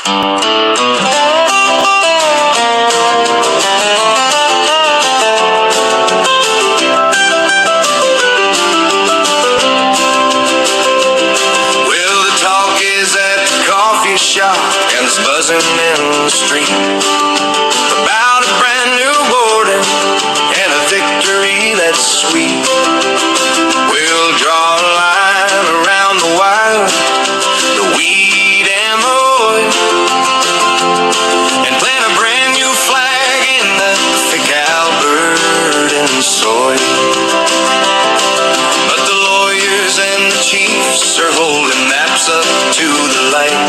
Well, the talk is at the coffee shop and it's buzzing in the street about a brand new boarding and a victory that's sweet. We'll draw a line around the wire, the weed and the oil, and plant a brand new flag in the thick Albertan soil. But the lawyers and the chiefs are holding maps up to the light,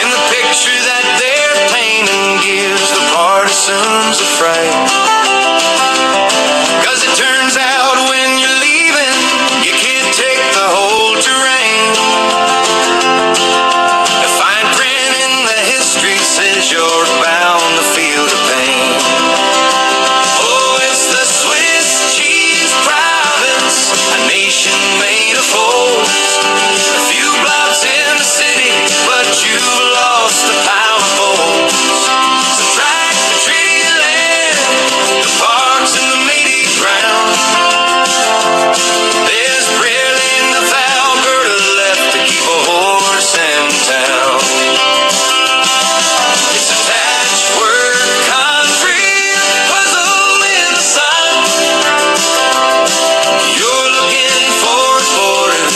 and the picture that they're painting gives the partisans a fright. 'Cause it turns out when you're leaving, you can't take the whole terrain. The fine print in the history says you're bound to feel the pain. Oh, it's the Swiss cheese province, a nation made of holes. A few blocks in the city, but you've lost the power poles. Subtract the treaty land, the parks and the meaty ground. There's barely enough Alberta left to keep a horse in town. It's a patchwork country, puzzle in the sun. You're looking for a border,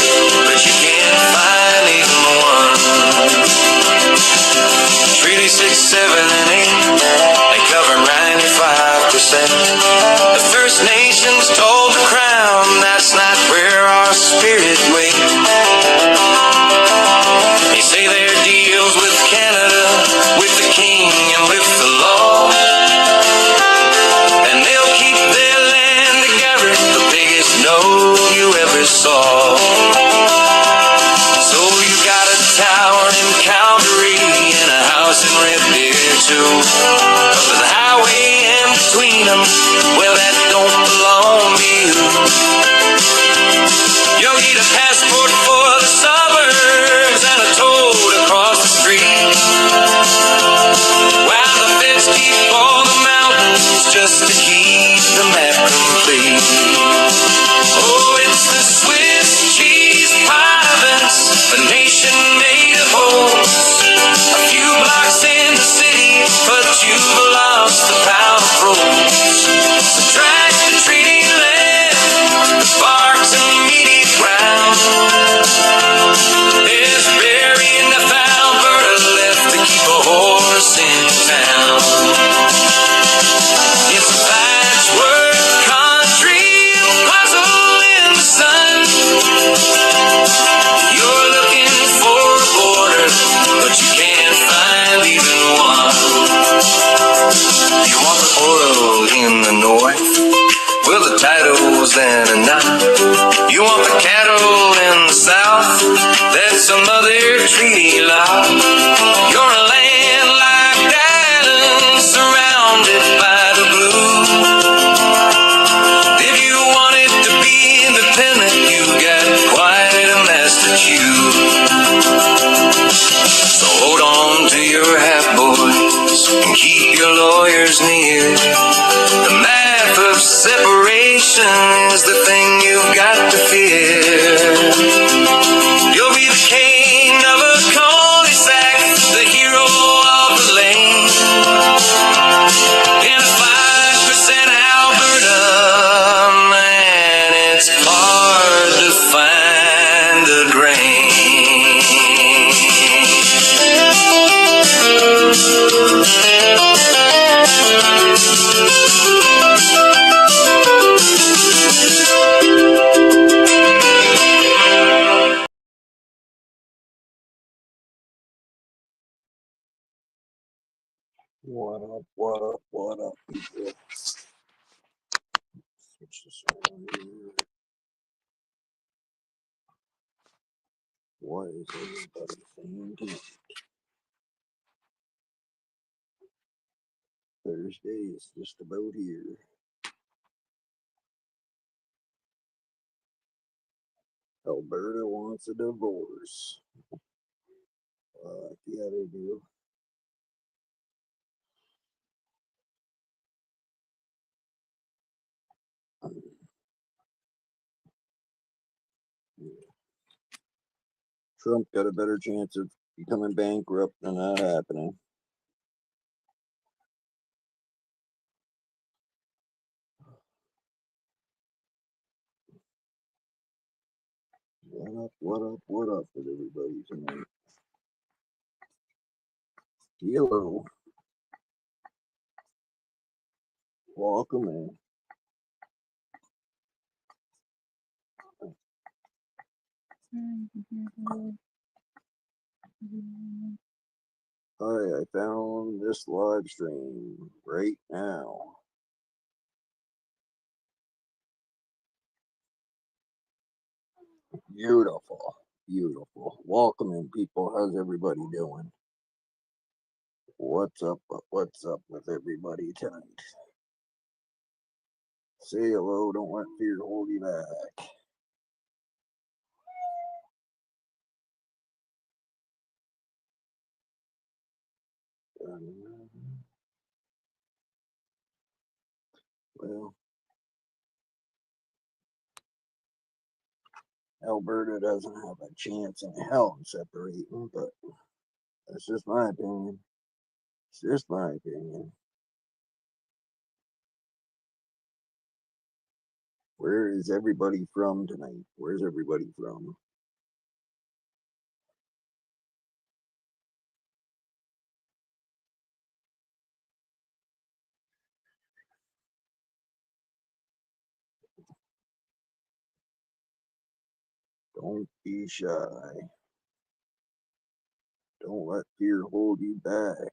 but you can't find even one. Treaty 6, 7, and 8, they cover 95%. The First Nations told the Crown that's not where our spirit waits. They say their deals with Canada, with the King and with the law, and they'll keep their land together, the biggest no you ever saw. So you got a tower in Calgary and a house in Red Deer too, but the highway in between them, well, that don't belong to you. You'll need a passport for the suburbs and a toll to cross the street, while the feds keep all the mountains just to keep the map complete. Oh, it's the Swiss cheese province, a nation made of holes. A few blocks in the city, but you've lost the power roads. Subtract the treaty land, the parks and the meaty ground. There's barely enough Alberta left to keep a horse in town. It's a patchwork country, puzzle in the sun. You're looking for a border, but you can't find even one. You want the oil in the north? Well, the title's then enough. You want the cattle in the south? That's some other treaty law. You're a landlocked island surrounded by the blue. If you wanted to be independent, you got quite a mess to chew. So hold on to your hat, boys, and keep your lawyers near. The math of separation is the thing you've got to fear. You'll be the king of a cul-de-sac, the hero of the lane, in a 5% Alberta, man, it's hard to find the grain. What up, what up, what up, people? Switch this around here. What is everybody saying tonight? Thursday is just about here. Alberta wants a divorce. Yeah, they do. Trump got a better chance of becoming bankrupt than that happening. What up with everybody tonight? Hello. Welcome in. Hi, I found this live stream right now. Beautiful. Beautiful. Welcome in, people. How's everybody doing? What's up with everybody tonight? Say hello, don't let fear hold you back. Well, Alberta doesn't have a chance in hell in separating, but that's just my opinion. It's just my opinion. Where is everybody from tonight? Where's everybody from? Don't be shy. Don't let fear hold you back.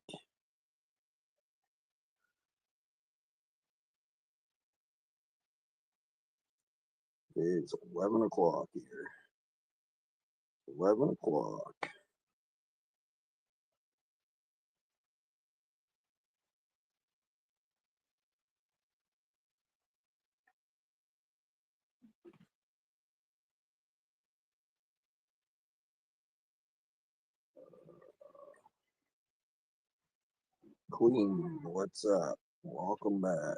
It's 11 o'clock here. 11 o'clock. Queen, what's up? Welcome back.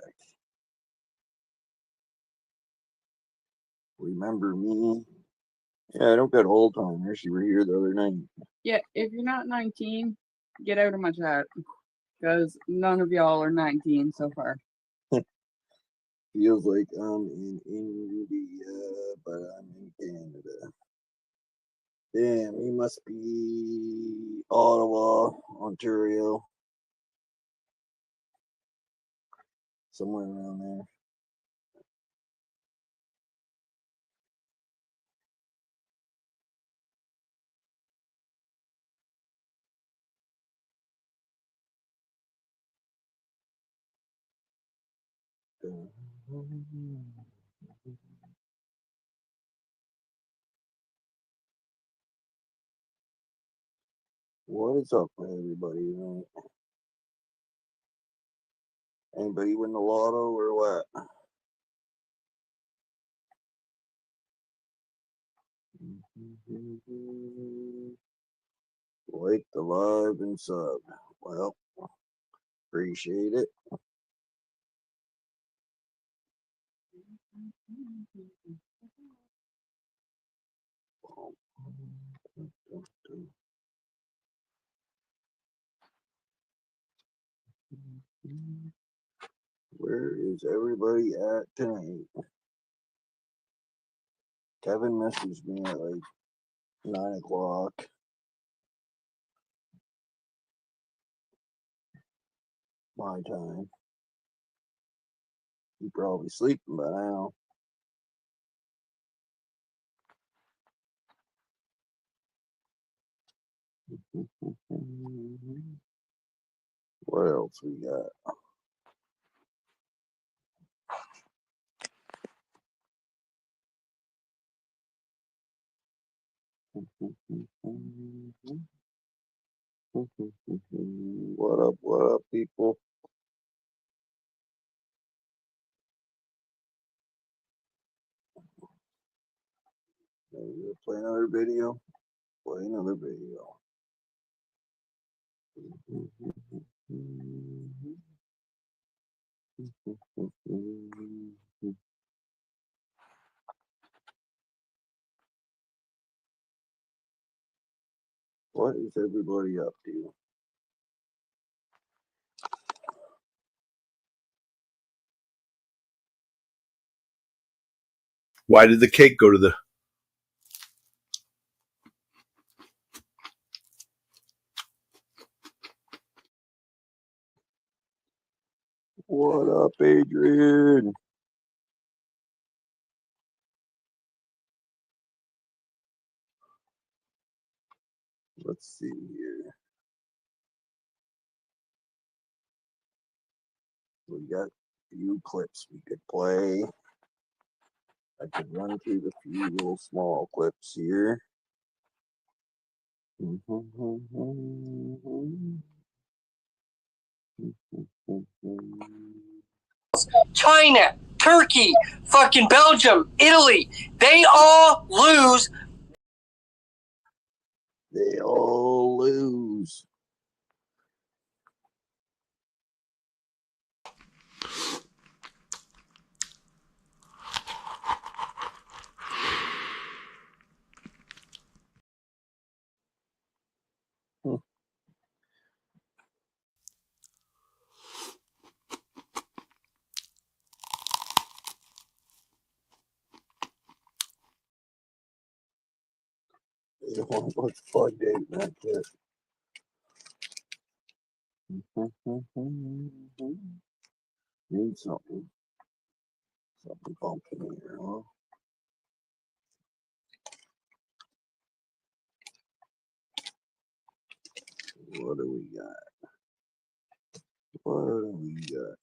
Remember me? Yeah, I don't got old timers. You were here the other night. Yeah, if you're not 19, get out of my chat. Because none of y'all are 19 so far. Feels like I'm in India, but I'm in Canada. Damn, he must be Ottawa, Ontario. Somewhere around there. What is up with everybody tonight? Anybody win the lotto or what? Like the live and sub. Well, appreciate it. Where is everybody at tonight? Kevin messaged me at like 9 o'clock. My time. He probably sleeping by now. What else we got? What up, people? Play another video. Play another video. What is everybody up to? Why did the cake go to the... What up, Adrian? Let's see here. We got a few clips we could play. I could run through the few little small clips here. China, Turkey, fucking Belgium, Italy, they all lose. They all lose. What's fun date like this? Need something funky here, huh? What do we got? What do we got?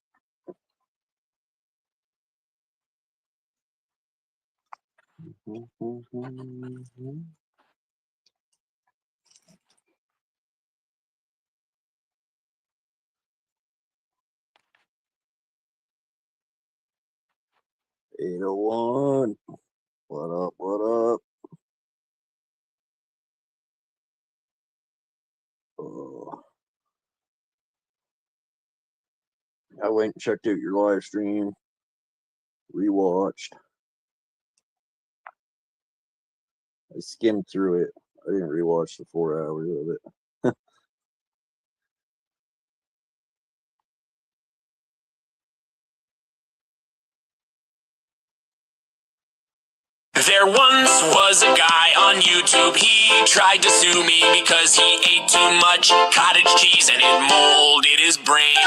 $801. What up? What up? Oh. I went and checked out your live stream. Rewatched. I skimmed through it. I didn't rewatch the 4 hours of it. There once was a guy on YouTube, he tried to sue me because he ate too much cottage cheese and it molded his brain.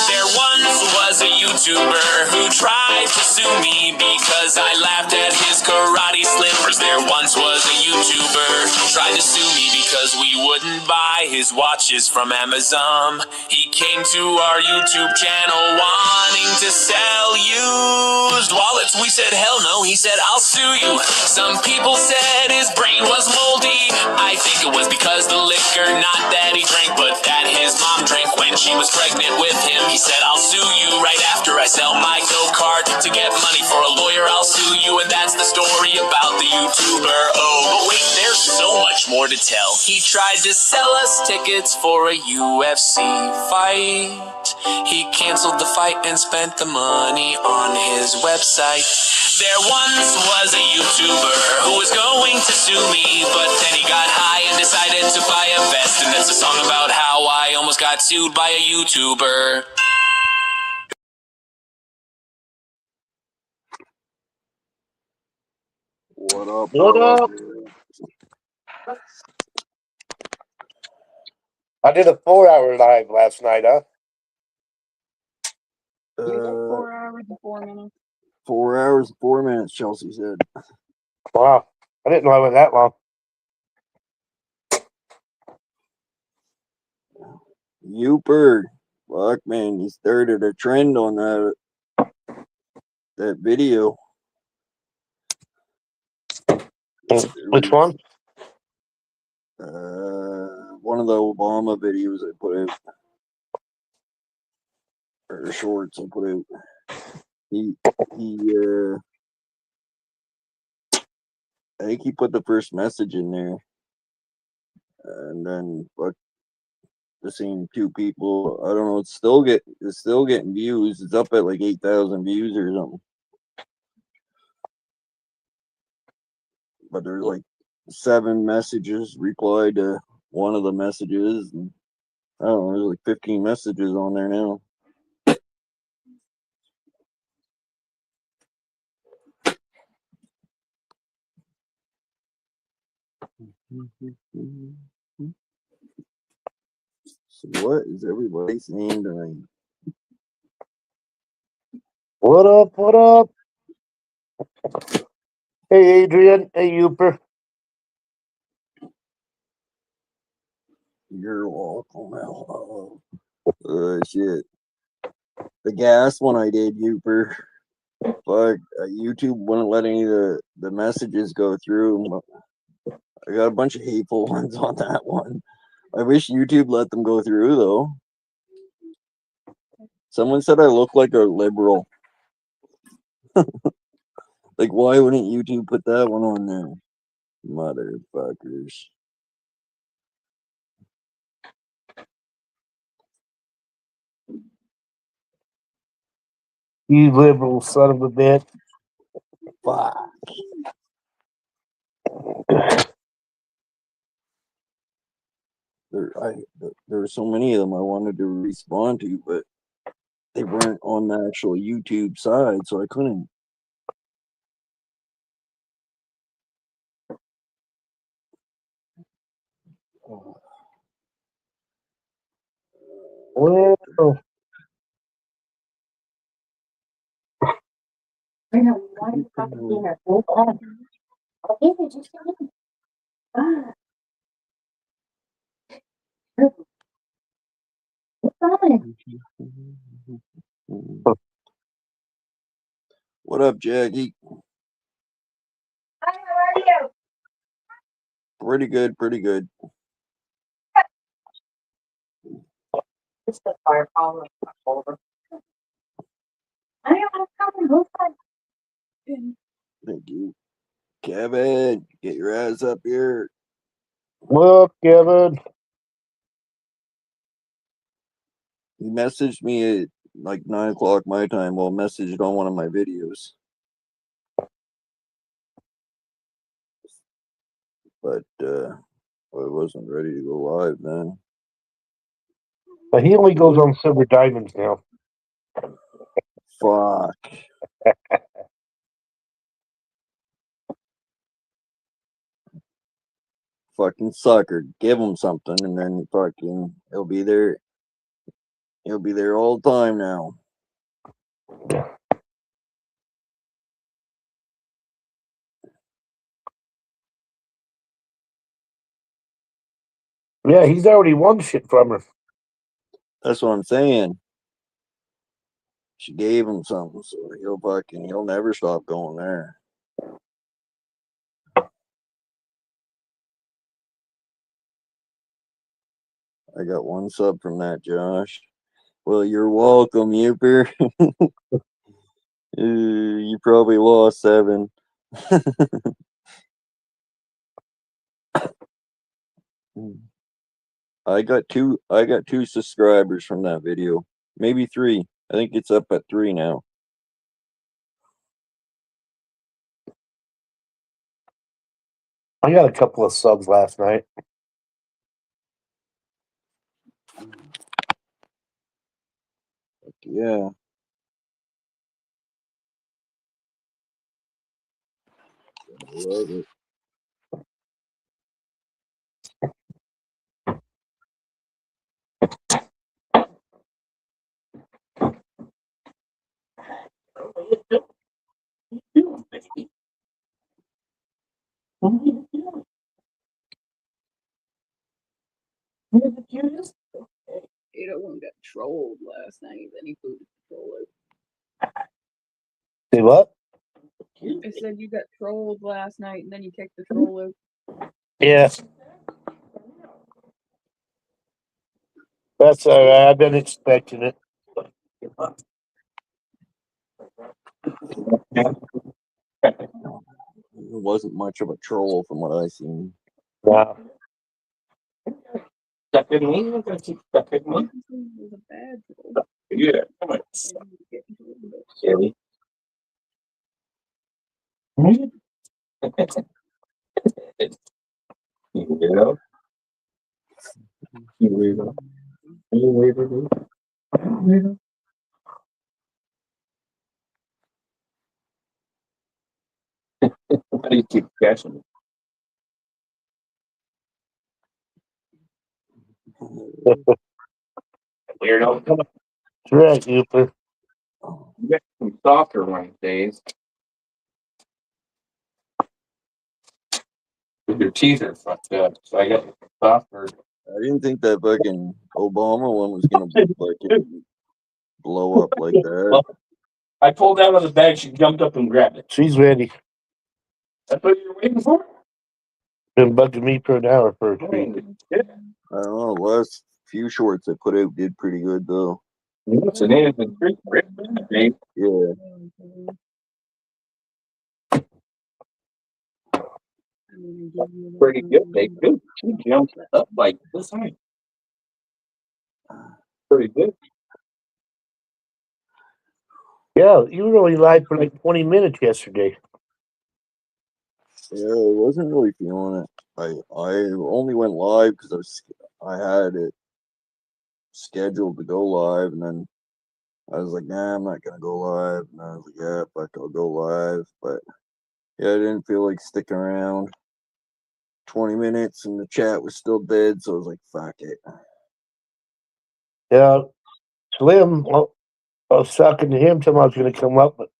There once was a YouTuber who tried to sue me because I laughed at his karate slippers. There once was a YouTuber who tried to sue me because we wouldn't buy his watches from Amazon. He came to our YouTube channel wanting to sell used wallets. We said hell no, he said I'll sue you. Some people said his brain was moldy. I think it was because the liquor, not that he drank, but that his mom drank when she was pregnant with him. He said, I'll sue you right after I sell my go-kart to get money for a lawyer. I'll sue you, and that's the story about the YouTuber. Oh, but wait, there's so much more to tell. He tried to sell us tickets for a UFC fight. He canceled the fight and spent the money on his website. There once was a YouTuber who was going to sue me, but then he got high and decided to buy a vest. And that's a song about how I almost got sued by a YouTuber. What up? What up? I did a 4-hour live last night, huh? You said 4 hours and 4 minutes. 4 hours and 4 minutes, Chelsea said. Wow. I didn't know I went that long. Youper. Fuck, man, you started a trend on that video. Which one? One of the Obama videos I put out. Or shorts I put out. I think he put the first message in there. And then the same two people. I don't know, it's still getting views. It's up at like 8,000 views or something. But there's like 7 messages replied to one of the messages. And, I don't know, there's like 15 messages on there now. So what is everybody saying tonight? What up? What up? Hey, Adrian. Hey, Uper. You're welcome. Hello. Shit. The gas one I did, Uper. Fuck, YouTube wouldn't let any of the messages go through. I got a bunch of hateful ones on that one. I wish YouTube let them go through, though. Someone said I look like a liberal. Like, why wouldn't YouTube put that one on there? Motherfuckers. You liberal son of a bitch. Fuck. There were so many of them I wanted to respond to, but they weren't on the actual YouTube side, so I couldn't. Well, I know why the fuck is he here? Hold on. Okay, just a minute. Ah. What's on? What up, Jackie? Hi, how are you? Pretty good, pretty good. It's the fire problem. Over. I don't have coming. Who's on? Thank you. Kevin, get your ass up here. what up, Kevin? He messaged me at like 9 o'clock my time. Well, messaged on one of my videos. But I wasn't ready to go live then. But he only goes on Silver Diamonds now. Fuck. Fucking sucker. Give him something and then fucking he'll be there. He'll be there all the time now. Yeah, he's already won shit from her. That's what I'm saying. She gave him something, so he'll never stop going there. I got one sub from that, Josh. Well, you're welcome, Uper. You probably lost 7. I got two subscribers from that video. Maybe 3. I think it's up at 3 now. I got a couple of subs last night. Yeah. I love it. Ada one got trolled last night, then he booted the troll out. Say what? I said you got trolled last night and then you kicked the troll out. Yeah. That's all right. I've been expecting it. It wasn't much of a troll from what I seen. Wow. It was a bad troll. Yeah. Silly. You know? You weirdo. You weirdo, dude. Weirdo. Why do you keep catching it? Weirdo. Come on. That's right, Uper. You got some softer Wednesdays. Your teeth are fucked up, so I got some softer. I didn't think that fucking Obama one was gonna fucking blow up like that. Well, I pulled out of the bag. She jumped up and grabbed it. She's ready. That's what you're waiting for? Been bugging me for an hour for a treat. Yeah. I don't know. The last few shorts I put out did pretty good though. What's the name of the treat? Babe? Yeah. Pretty good, babe. Good. She jumped up like this high. Pretty good. Yeah, you were only live for like 20 minutes yesterday. Yeah, I wasn't really feeling it. I only went live because I had it scheduled to go live, and then I was like, nah, I'm not gonna go live. And I was like, yeah, fuck, I'll go live. But yeah, I didn't feel like sticking around 20 minutes, and the chat was still dead, so I was like, fuck it. Yeah, Slim, I was talking to him, told him I was going to come up, but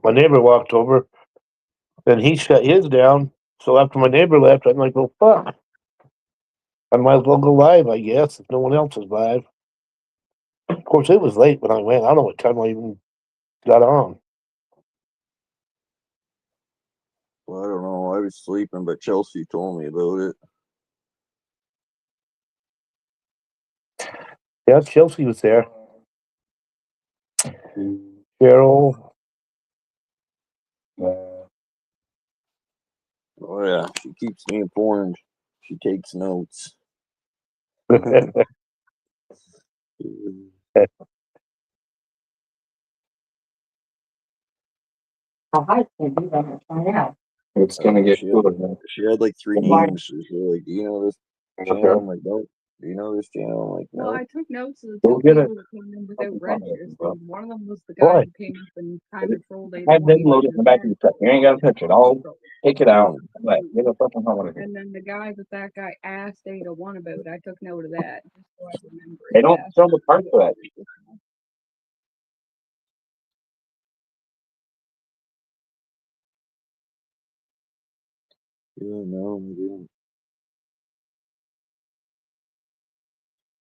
my neighbor walked over, and he shut his down. So after my neighbor left, I'm like, well, fuck. I might as well go live, I guess, if no one else is live. Of course, it was late when I went. I don't know what time I even got on. Well, I don't know. I was sleeping, but Chelsea told me about it. Yeah, Chelsea was there. Cheryl. Oh yeah, she keeps me informed. She takes notes. How high can you ever find out? It's gonna get She had, cooler. Man. she had like 3 Why? names. She was like, "Do you know this channel?" I'm like, "Nope." "Do you know this channel?" I'm like, Well, "No." I took notes of the Go two get it. people that came in without Fucking comment, registers. bro. One of them was the guy Why? who came up and kind of trolled I have them loaded in the back of the truck. You ain't gotta touch it. I'll take it out. But get a fucking helmet. And then the guy that guy asked Ada one about, I took note of that just so I remember it. They don't sell the parts for that. Yeah, no, I didn't.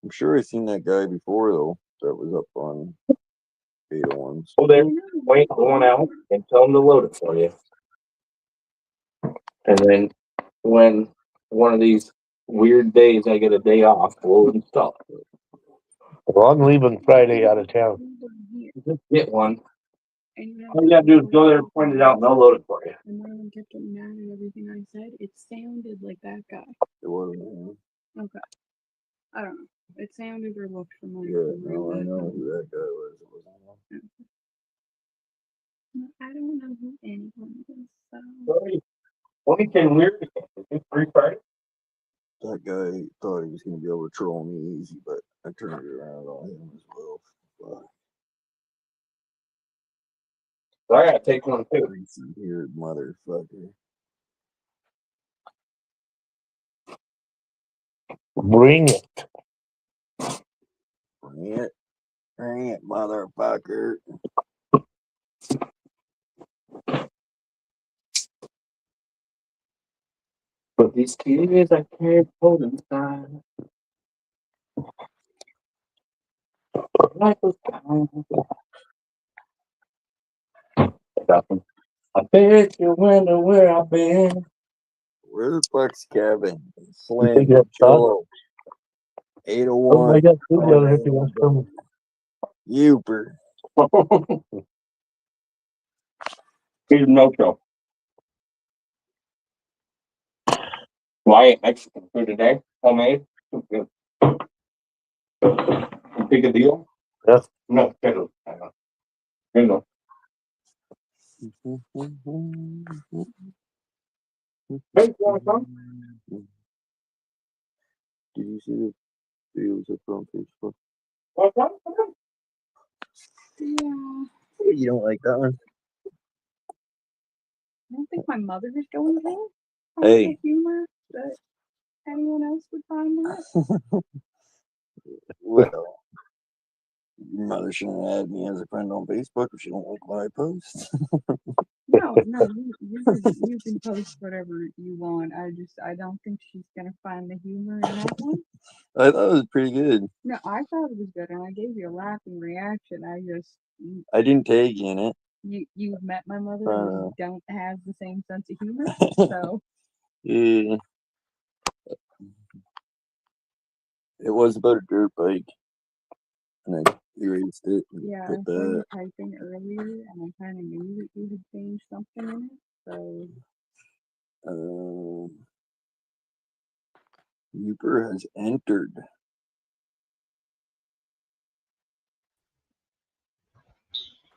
I'm sure I seen that guy before though. That was up on Beta Ones. Go there, wait, going out, and tell them to load it for you. And then when one of these weird days I get a day off, we'll install it. Well, I'm leaving Friday out of town. Just get one. All you gotta do is go there, point it out, and they'll load it for you. And one of them kept getting mad at everything I said. It sounded like that guy. It wasn't. Okay. I don't know. It sounded or looked familiar. Yeah, from no, I that know guy. who that guy was. It wasn't. I don't know who anyone is. So. Only came weird. It's free Friday. That guy thought he was gonna be able to troll me easy, but I turned it around on him as well. Fuck. So I gotta take one too. Greasy beard motherfucker. Bring it. Bring it, motherfucker. But these tears I can't hold inside. Life was kind. I bet you wonder where I've been. Where the fuck's Kevin? You think Slim, that's Jello, Oh, 801. I got food down here if you want some. Uper. Here's no show. Well, I ate Mexican food today. Homemade. Good. Big a deal? Yes. No, scheduled. Here you go. Hey, you wanna come? Did you see the videos up on Facebook? Yeah. You don't like that one? I don't think my mother is going there. Hey. The humor that anyone else would find in it. Well, your mother shouldn't add me as a friend on Facebook if she don't like what I post. No, you can post whatever you want. I don't think she's gonna find the humor in that one. I thought it was pretty good. No, I thought it was good, and I gave you a laughing reaction. I didn't tag you in it. You've met my mother, and you don't have the same sense of humor, so Yeah. It was about a dirt bike, and I erased it. And yeah. I put saw you that. typing earlier, and I kind of knew that you had changed something in it. So Uper has entered.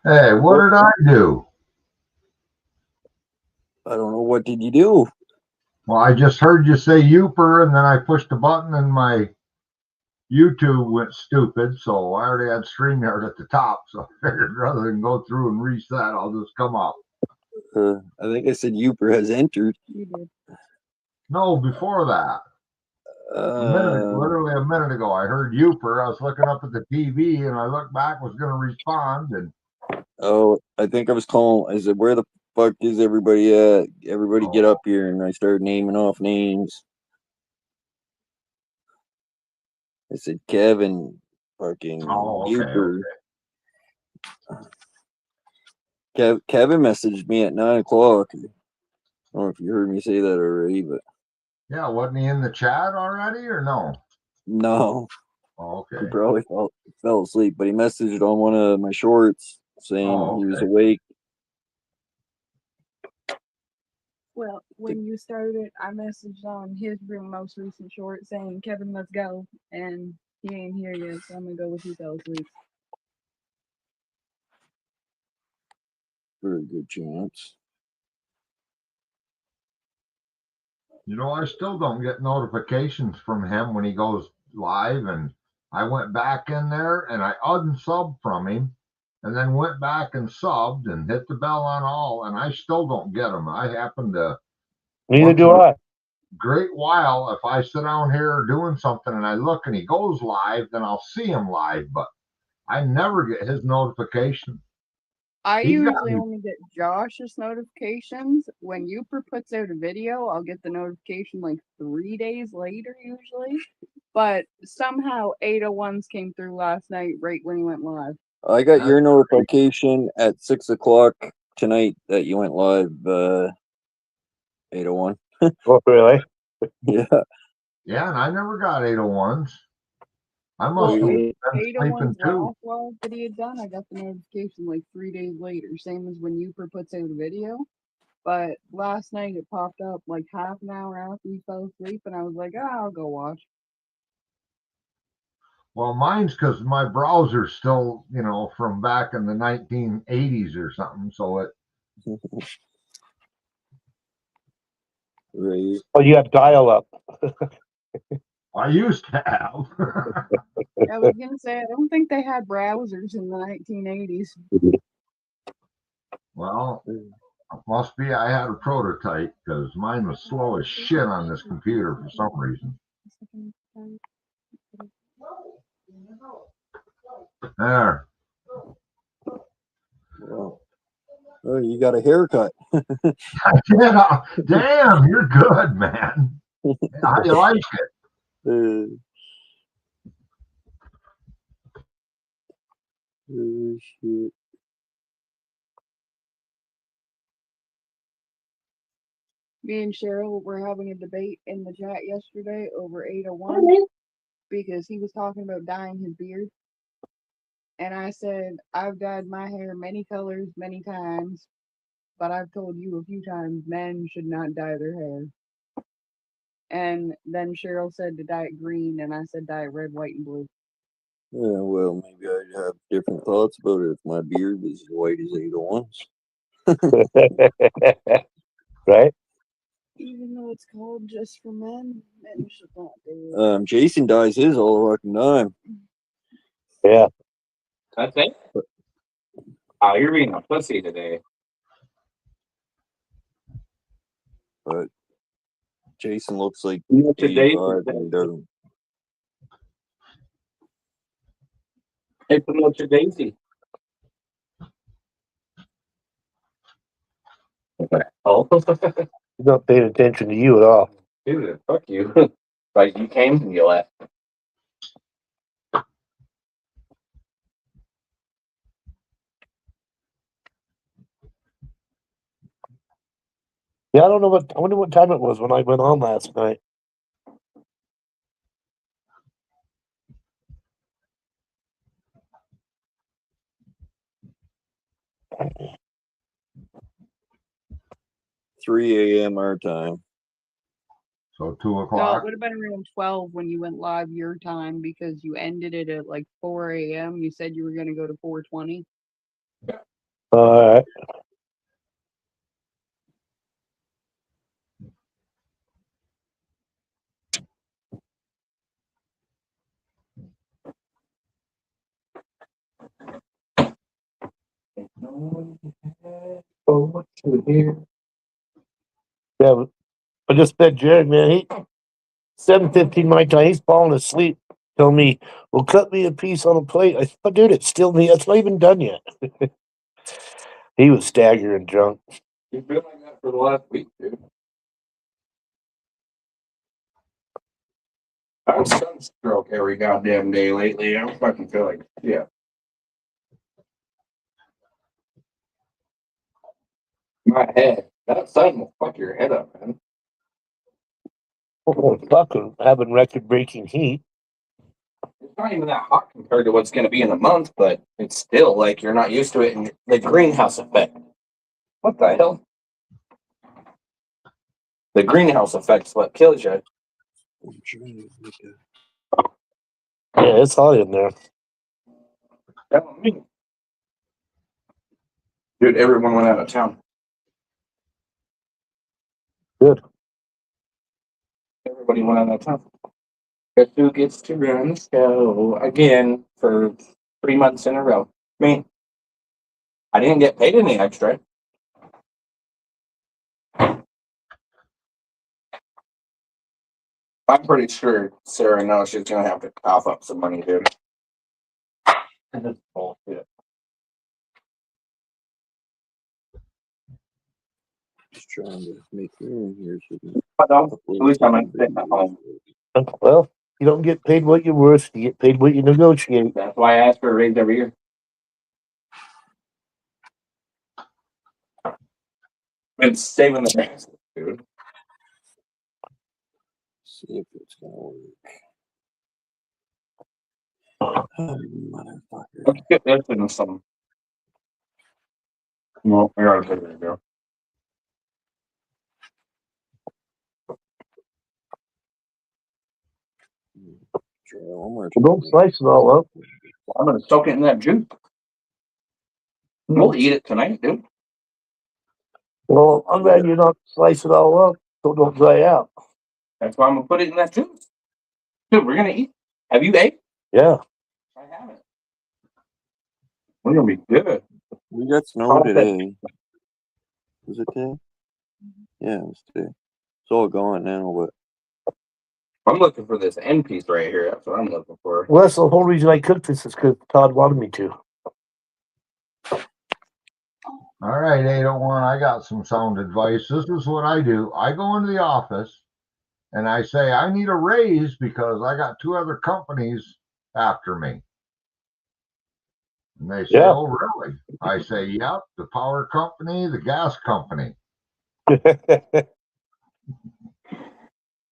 Hey, what did I do? I don't know. What did you do? Well, I just heard you say Uper, and then I pushed a button, and my YouTube went stupid. So I already had StreamYard at the top. So I figured rather than go through and reset, I'll just come up. I think I said Uper has entered. you did. No, before that. Literally a minute ago, I heard Uper. I was looking up at the TV, and I looked back, was going to respond, and Oh, I think I was calling. I said, "Where the fuck is everybody at? Everybody get up here!" And I started naming off names. I said, "Kevin, fucking Uper." Kevin messaged me at 9 o'clock. I don't know if you heard me say that already, but yeah, wasn't he in the chat already, or no? no. Oh, okay. He probably fell asleep, but he messaged on one of my shorts saying he was awake. Well, when you started, I messaged on his most recent short saying, "Kevin, let's go," and he ain't here yet, so I'm gonna go with he fell asleep. Very good chance. You know, I still don't get notifications from him when he goes live, and I went back in there and I unsubbed from him and then went back and subbed and hit the bell on all, and I still don't get them. I happen to. Neither do I. Great while if I sit down here doing something and I look and he goes live, then I'll see him live, but I never get his notification. I usually only get Josh's notifications. When Uper puts out a video, I'll get the notification like 3 days later usually. But somehow 801s came through last night right when he went live. I got your notification at 6 o'clock tonight that you went live, 801. Oh, really? Yeah. Yeah, and I never got 801s. I must have been sleeping too. Last live that he had done, I got the notification like 3 days later, same as when Uper puts out a video. But last night it popped up like half an hour after he fell asleep, and I was like, I'll go watch. Well, mine's because my browser's still, from back in the 1980s or something. So it. Right. Oh, you got dial up. I used to have. I was gonna say I don't think they had browsers in the 1980s. Well, it must be I had a prototype because mine was slow as shit on this computer for some reason. There. Oh, you got a haircut. Yeah, damn, you're good, man. How do you like it? Shit. Me and Cheryl were having a debate in the chat yesterday over 801 because he was talking about dyeing his beard. And I said, I've dyed my hair many colors, many times, but I've told you a few times men should not dye their hair. And then Cheryl said to dye it green, and I said dye it red, white, and blue. Yeah, well, maybe I'd have different thoughts about it if my beard was as white as 801's. Right? Even though it's called Just for Men, men should not do it. Jason dyes his all the fucking time. Yeah. That's it. Oh, you're being a pussy today. But Jason looks like You know, today, 85 and he doesn't. hey, promote your Daisy. Oh, He's not paying attention to you at all. dude, fuck you. Like you came and you left. Yeah, I don't know I wonder what time it was when I went on last night. $3 a.m. our time. So 2 No, it o'clock. would have been around 12 when you went live your time because you ended it at like 4 a.m. You said you were going to go to 4:20. All right. Oh, what's here? Yeah, but I just bet Jared, man, he 7:15 my time, he's falling asleep. Tell me, well, cut me a piece on a plate. I said, dude, it's still me. It's not even done yet. He was staggering drunk. You've been like that for the last week, dude. I'm sunstroke every goddamn day lately. I don't fucking feel like yeah. My head. That sun will fuck your head up, man. Oh, fucking having record breaking heat. It's not even that hot compared to what's going to be in a month, but it's still like you're not used to it. And the greenhouse effect. What the hell? The greenhouse effect's what kills you. Yeah, it's hot in there. Tell me. Dude, everyone went out of town. Good. Everybody went out of town. Guess who gets to run the show again for 3 months in a row? Me. I didn't get paid any extra. I'm pretty sure Sarah knows she's gonna have to cough up some money, dude. That's bullshit. Just trying to make room here. So we can But at upload least I'm something. sitting at home. Well, you don't get paid what you're worth. You get paid what you negotiate. That's why I ask for a raise every year. Been saving the rest, dude. See if it's gonna work. Oh, motherfucker. Let's get this into some. No, I gotta put it in there. Try one more Well, don't slice it all up. I'm gonna soak it in that juice. We'll eat it tonight, dude. Well, I'm glad you're not slice it all up so it don't dry out. That's why I'm gonna put it in that juice. Dude, we're gonna eat. Have you ate? Yeah. I haven't. We're gonna be good. We got snow today. Was it today? Yeah, it was today. It's all gone now, but I'm looking for this end piece right here. That's what I'm looking for. Well, that's the whole reason I cooked this is because Todd wanted me to. All right, 801, I got some sound advice. This is what I do. I go into the office and I say, I need a raise because I got 2 other companies after me. And they say, Yeah. oh, really? I say, yep, the power company, the gas company.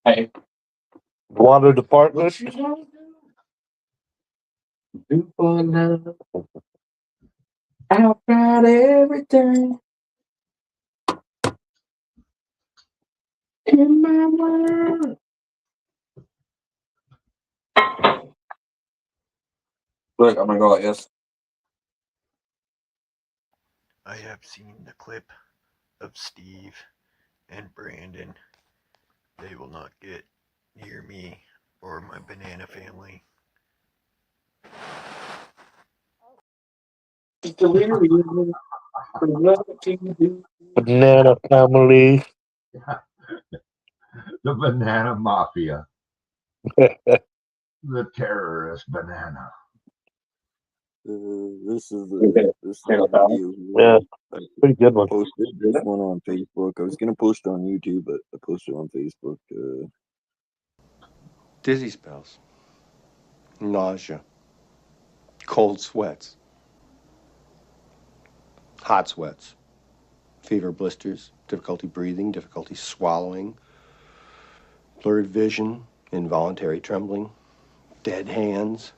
Hey, Water department. what you gonna do for love? I've got everything in my world. Look, I'm gonna go like this. I have seen the clip of Steve and Brandon They will not get near me or my banana family. Banana family. The banana mafia. The terrorist banana. This is the video. Yeah, pretty good one. Posted this one on Facebook. I was gonna post it on YouTube, but I posted it on Facebook. Dizzy spells, nausea, cold sweats, hot sweats, fever blisters, difficulty breathing, difficulty swallowing, blurred vision, involuntary trembling, dead hands,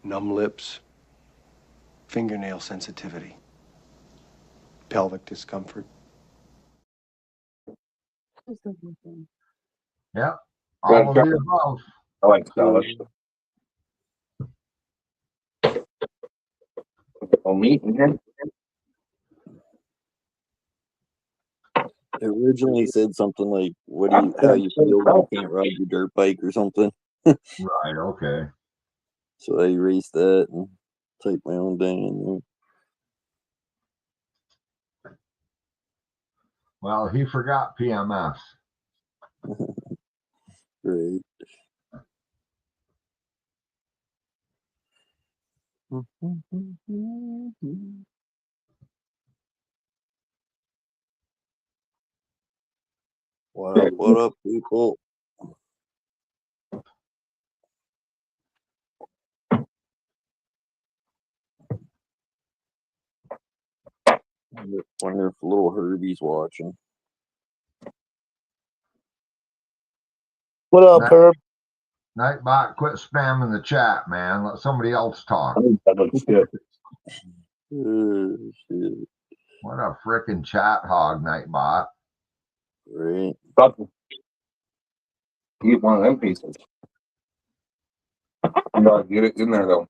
numb lips, fingernail sensitivity, pelvic discomfort. Yep. All of the above. I like salad. Meat in here. It originally said something like, how you feel when you can't ride your dirt bike or something. Right, okay. So I erased that and typed my own thing in there. Well, he forgot PMS. Great. What up, people? Wonder if little Herbie's watching. What up, Herb? Nightbot, quit spamming the chat, man. Let somebody else talk. Shit. What a freaking chat hog, Nightbot. Right. Eat one of them pieces. You gotta get it in there though.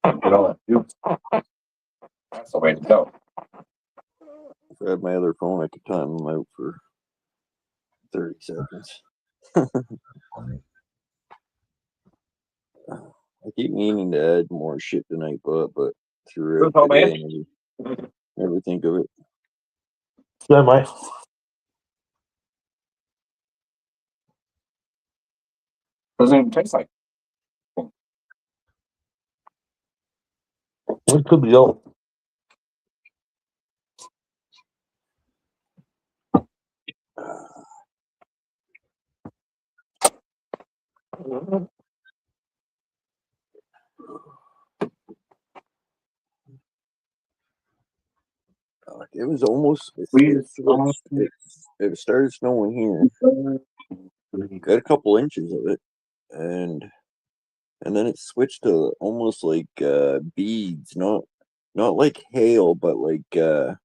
Get all that juice. That's the way to go. If I had my other phone, I could time them out for 30 seconds. I keep meaning to add more shit tonight, but throughout the day, I never think of it. Yeah, Mike. Doesn't even taste like. It could be old. It was almost. It started snowing here. Got a couple inches of it, and then it switched to almost like beads, not like hail, but like yeah,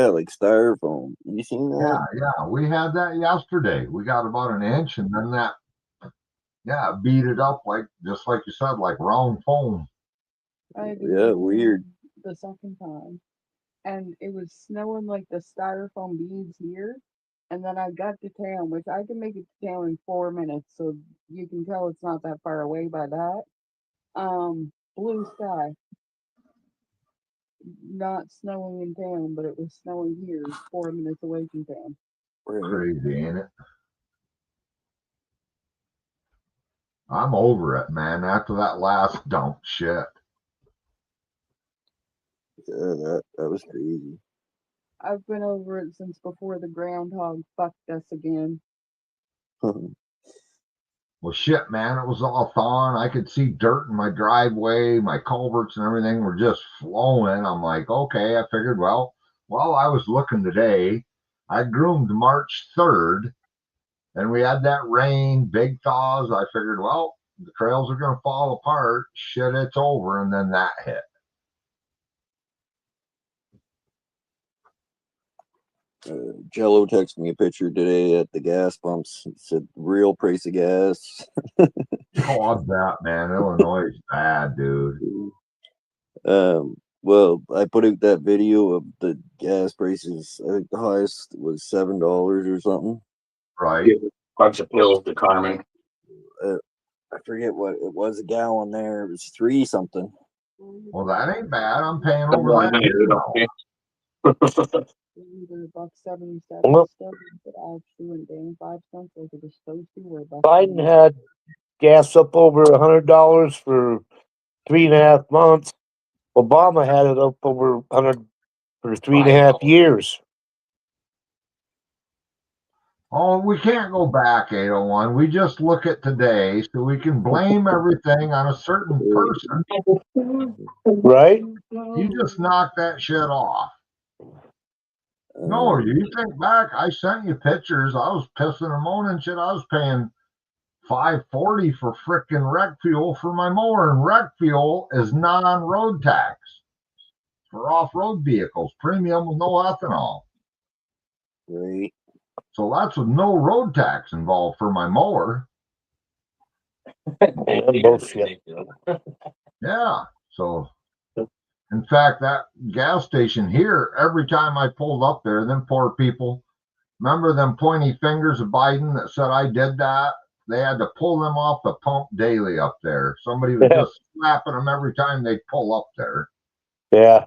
like styrofoam. You seen that? Yeah. We had that yesterday. We got about an inch, and then that, beat it up like just like you said, like round foam. Yeah, weird. The second time, and it was snowing like the styrofoam beads here, and then I got to town, which I can make it to town in 4 minutes, so you can tell it's not that far away by that. Blue sky. Not snowing in town, but it was snowing here 4 minutes away from town. Crazy, ain't it? I'm over it, man. After that last dump shit. Yeah, that was crazy. I've been over it since before the groundhog fucked us again. Well, shit, man, it was all thawing. I could see dirt in my driveway. My culverts and everything were just flowing. I'm like, okay. I figured, well, I was looking today. I groomed March 3rd, and we had that rain, big thaws. I figured, well, the trails are going to fall apart. Shit, it's over. And then that hit. Jello texted me a picture today at the gas pumps. It said real price of gas. Oh, I bet, man. Illinois is bad, dude. Well, I put out that video of the gas prices. I think the highest was $7 or something. Right. Give a bunch of pills to Carmen. I forget what it was a gallon there. It was 3 something. Well, that ain't bad. I'm paying over that here now. $1.77 Well- still, but actually went down 5 cents like it was supposed to. Or Biden had gas up over $100 for 3.5 months. Obama had it up over 100 for 3.5 years. Oh, we can't go back, 801. We just look at today, so we can blame everything on a certain person. Right? You just knock that shit off. No, you think back, I sent you pictures. I was pissing and moaning shit. I was paying $5.40 for frickin' rec fuel for my mower, and rec fuel is non-road tax for off-road vehicles, premium with no ethanol. Right. So that's with no road tax involved for my mower. Bullshit. Yeah. So, in fact, that gas station here, every time I pulled up there, them poor people, remember them pointy fingers of Biden that said I did that? They had to pull them off the pump daily up there. Somebody was just slapping them every time they pull up there. Yeah.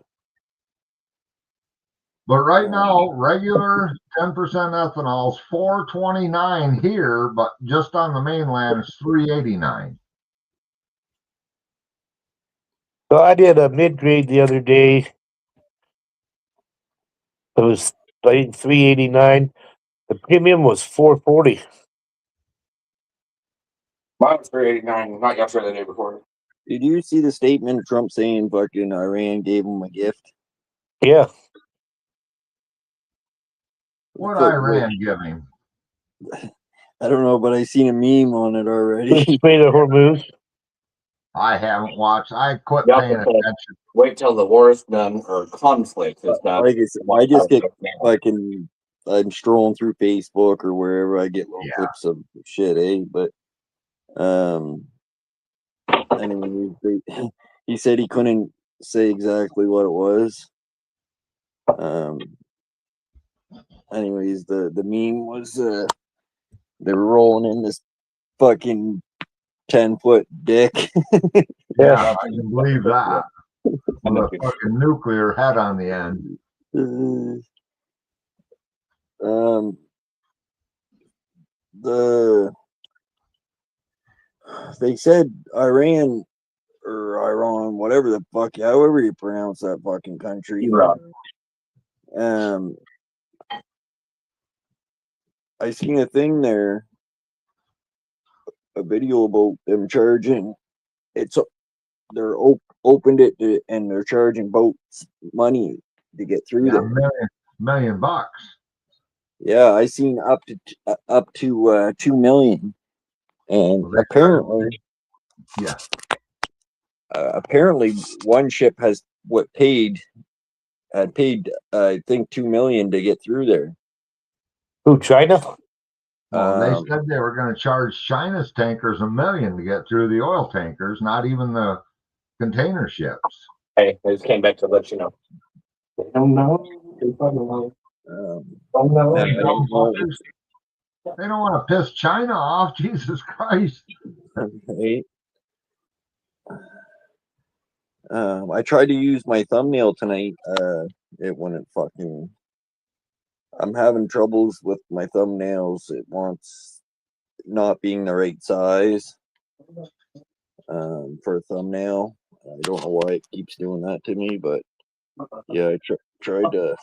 But right now, regular 10% ethanol is $4.29 here, but just on the mainland it's $3.89. So I did a mid-grade the other day. It was I think $3.89. The premium was $4.40. Mine was $3.89, not yesterday, the day before. Did you see the statement of Trump saying fucking Iran gave him a gift? Yeah. What But Iran give him? I don't know, but I seen a meme on it already. Strait of Hormuz. I haven't watched. I quit Y'all paying can attention. wait till the war is done or conflict is done. Like I said, I just get fucking. I'm strolling through Facebook or wherever I get little clips of shit, But anyway, he said he couldn't say exactly what it was. Anyways, the meme was they were rolling in this fucking 10-foot dick. Yeah, I can believe that. With a fucking nuclear head on the end. They said Iran or Iran, whatever the fuck, however you pronounce that fucking country. I seen a thing there, a video about them charging. They're opened it and they're charging boats money to get through there. Million bucks. Yeah, I seen up to 2 million, and apparently, apparently one ship had paid I think 2 million to get through there. Who, China? Well, they said they were going to charge China's tankers $1 million to get through the oil tankers, not even the container ships. Hey, I just came back to let you know. They don't know. They don't know. They don't want to piss China off. Jesus Christ. Right. I tried to use my thumbnail tonight. It wouldn't fucking. I'm having troubles with my thumbnails. It wants not being the right size for a thumbnail. I don't know why it keeps doing that to me, but yeah, I tried to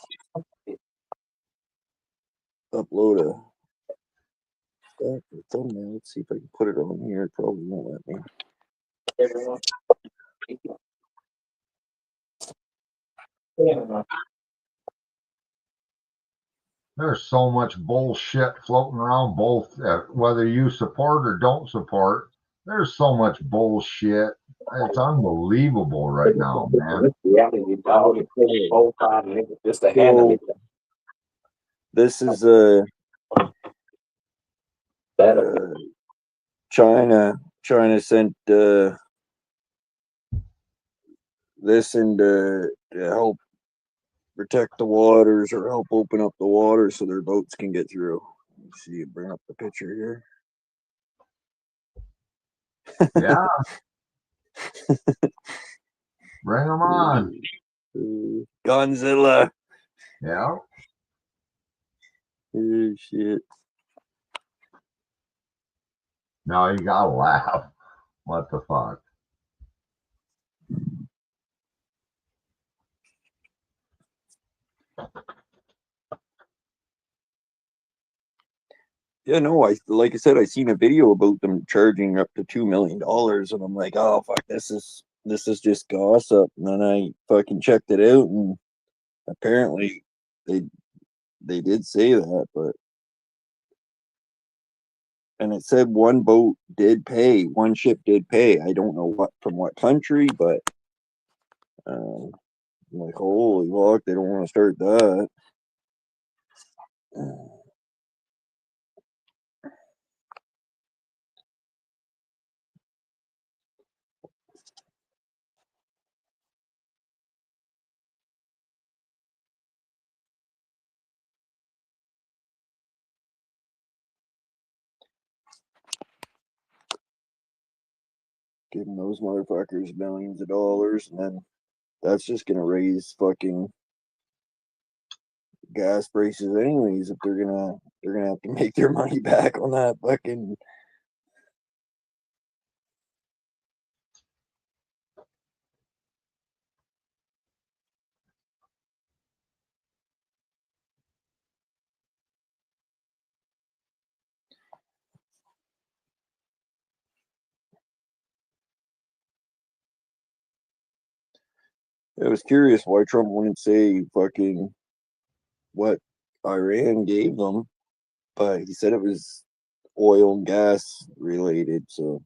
upload a thumbnail. Let's see if I can put it on here. It probably won't let me. There's so much bullshit floating around, both whether you support or don't support. There's so much bullshit. It's unbelievable right now, man. This is China. China sent this and to help protect the waters or help open up the water so their boats can get through. Let's see, bring up the picture here. Yeah. Bring them on. Godzilla. Yeah. Oh, shit. No, you gotta laugh. What the fuck? Yeah, no, like I said, I seen a video about them charging up to $2 million, and I'm like, oh fuck, this is just gossip. And then I fucking checked it out, and apparently they did say that, but and it said one boat did pay, one ship did pay. I don't know what from what country, but I'm like, holy fuck, they don't want to start that. Giving those motherfuckers millions of dollars, and then that's just gonna raise fucking gas prices anyways if they're gonna have to make their money back on that fucking. I was curious why Trump wouldn't say fucking what Iran gave them, but he said it was oil and gas related. So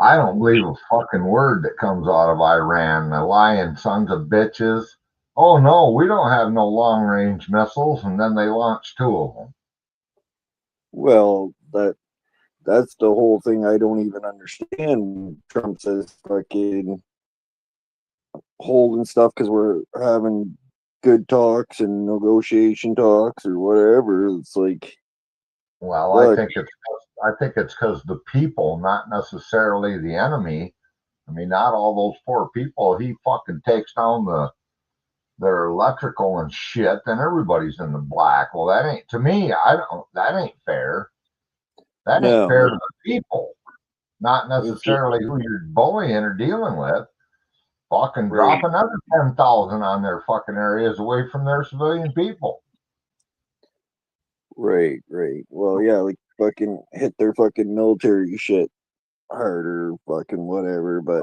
I don't believe a fucking word that comes out of Iran. The lying sons of bitches. Oh no, we don't have no long range missiles, and then they launched 2 of them. well, that's the whole thing I don't even understand. Trump says fucking holding stuff because we're having good talks and negotiation talks or whatever. It's like, Well, look, I think it's because the people, not necessarily the enemy. I mean, not all those poor people. He fucking takes down their electrical and shit, then everybody's in the black. Well, that ain't to me. That ain't fair. That ain't fair to the people, not necessarily who you're bullying or dealing with. Fucking drop another 10,000 on their fucking areas away from their civilian people. Right. Well, yeah, like fucking hit their fucking military shit harder, fucking whatever. But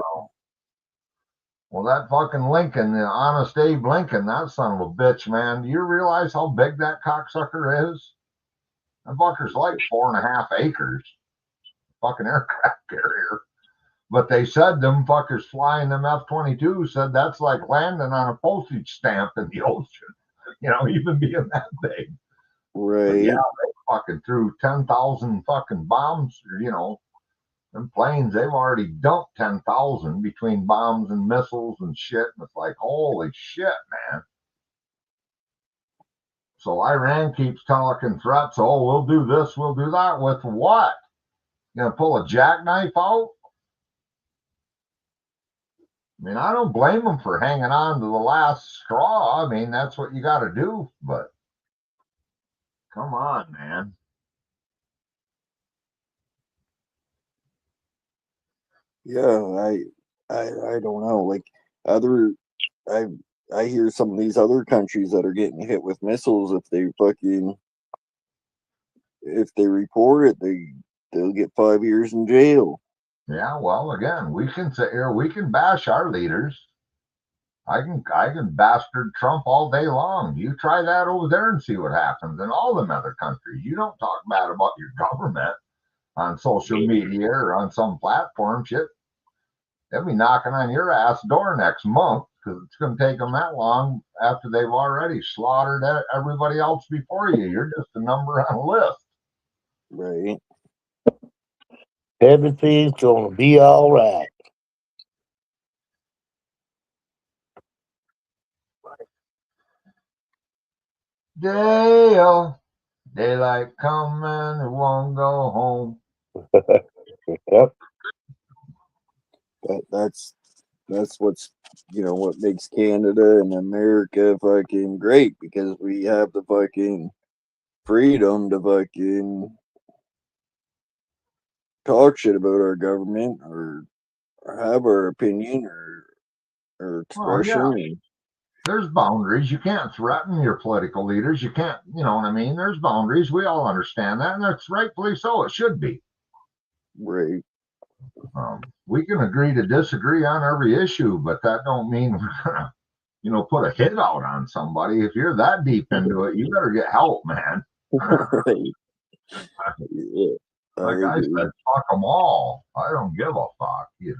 well, that fucking Lincoln, the honest Abe Lincoln, that son of a bitch, man. Do you realize how big that cocksucker is? That fucker's like 4.5 acres. Fucking aircraft carrier. But they said them fuckers flying them F-22 said that's like landing on a postage stamp in the ocean. You know, even being that big. Right. But yeah, they fucking threw 10,000 fucking bombs. You know, them planes, they've already dumped 10,000 between bombs and missiles and shit. And it's like, holy shit, man. So Iran keeps talking threats. Oh, we'll do this, we'll do that. With what? You gonna pull a jackknife out? I mean, I don't blame them for hanging on to the last straw. I mean, that's what you got to do. But come on, man. yeah, I don't know. Like other, I hear some of these other countries that are getting hit with missiles. If they report it, they'll get 5 years in jail. Yeah, well, again, we can sit here, we can bash our leaders. I can bastard Trump all day long. You try that over there and see what happens in all them other countries. You don't talk bad about your government on social media or on some platform. Shit, they'll be knocking on your ass door next month because it's going to take them that long after they've already slaughtered everybody else before you. You're just a number on a list. Right. Everything's gonna be all right. Dale, daylight coming, it won't go home. Yep. That's what's what makes Canada and America fucking great, because we have the fucking freedom to fucking talk shit about our government, or have our opinion, or Well, expression. yeah. There's boundaries. You can't threaten your political leaders. You can't, you know what I mean? There's boundaries. We all understand that, and that's rightfully so. It should be. Right. We can agree to disagree on every issue, but that don't mean we're gonna, put a hit out on somebody. If you're that deep into it, you better get help, man. Right. Yeah, Like I said, fuck them all. I don't give a fuck, Yep.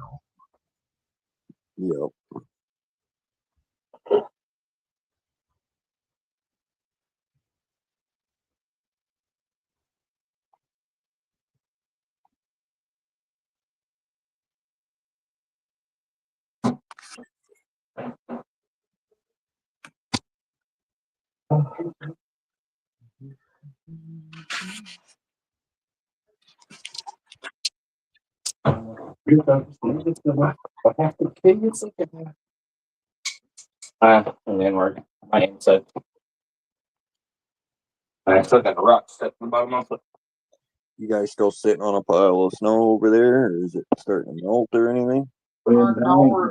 And then my aunt said, I still got the rocks set in the bottom of it. You guys still sitting on a pile of snow over there, or is it starting to melt or anything? No,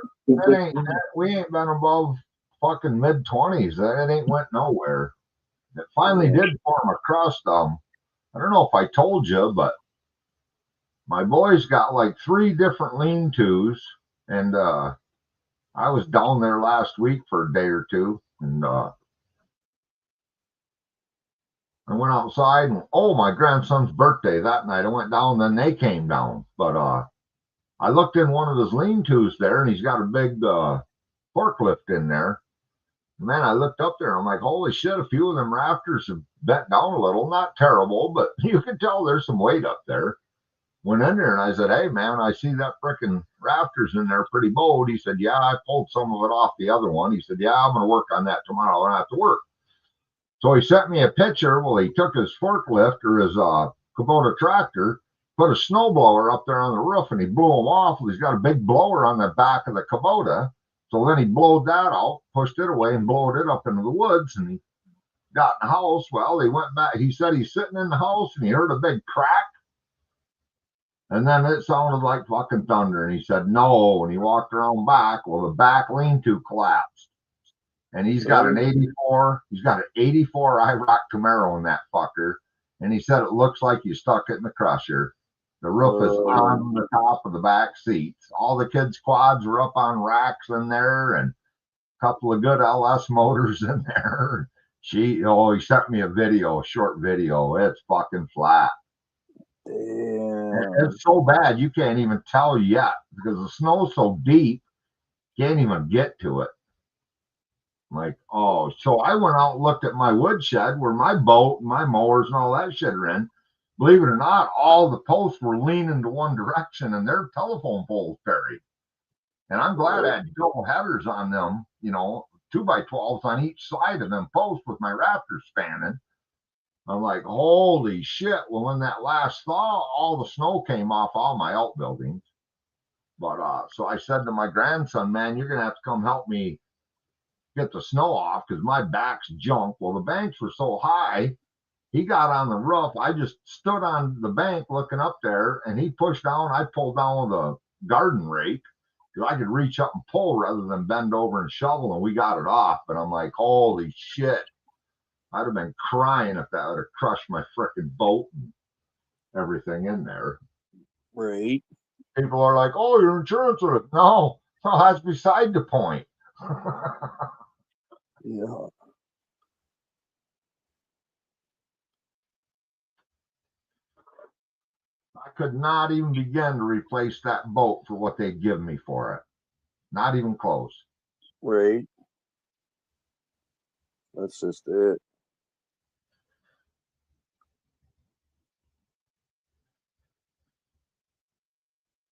we ain't been above fucking mid-20s. It ain't went nowhere. It finally did form a crust. I don't know if I told you, but my boys got like 3 different lean-tos, and I was down there last week for a day or two, and I went outside, and my grandson's birthday that night. I went down, then they came down, but I looked in one of his lean-tos there, and he's got a big forklift in there. Man, I looked up there. I'm like, holy shit! A few of them rafters have bent down a little. Not terrible, but you can tell there's some weight up there. Went in there and I said, hey man, I see that frickin' rafters in there pretty bowed. He said, yeah, I pulled some of it off the other one. He said, yeah, I'm gonna work on that tomorrow. I don't have to work. So he sent me a picture. Well, he took his forklift, or his Kubota tractor, put a snowblower up there on the roof, and he blew them off. He's got a big blower on the back of the Kubota. So then he blowed that out, pushed it away, and blowed it up into the woods. And he got in the house. Well, he went back. He said he's sitting in the house, and he heard a big crack. And then it sounded like fucking thunder. And he said, no. And he walked around back. Well, the back lean-to collapsed. And he's got an 84. He's got an 84 IROC Camaro in that fucker. And he said it looks like you stuck it in the crusher. The roof is on the top of the back seats. All the kids' quads were up on racks in there, and a couple of good LS motors in there. He sent me a short video. It's fucking flat. Damn. It's so bad you can't even tell yet, because the snow's so deep, can't even get to it. Like, so I went out and looked at my woodshed where my boat and my mowers and all that shit are in. Believe it or not, all the posts were leaning to one direction, and their telephone poles buried. And I'm glad I had double headers on them, 2x12s on each side of them posts with my rafters spanning. I'm like, holy shit. Well, when that last thaw, all the snow came off all my outbuildings. But so I said to my grandson, man, you're going to have to come help me get the snow off, because my back's junk. Well, the banks were so high, he got on the roof. I just stood on the bank looking up there, and he pushed down. I pulled down with a garden rake, because I could reach up and pull rather than bend over and shovel, and we got it off. But I'm like, holy shit. I'd have been crying if that would have crushed my frickin' boat and everything in there. Right. People are like, oh, your insurance would have. No, that's beside the point. Yeah. I could not even begin to replace that boat for what they'd give me for it. Not even close. Right. That's just it.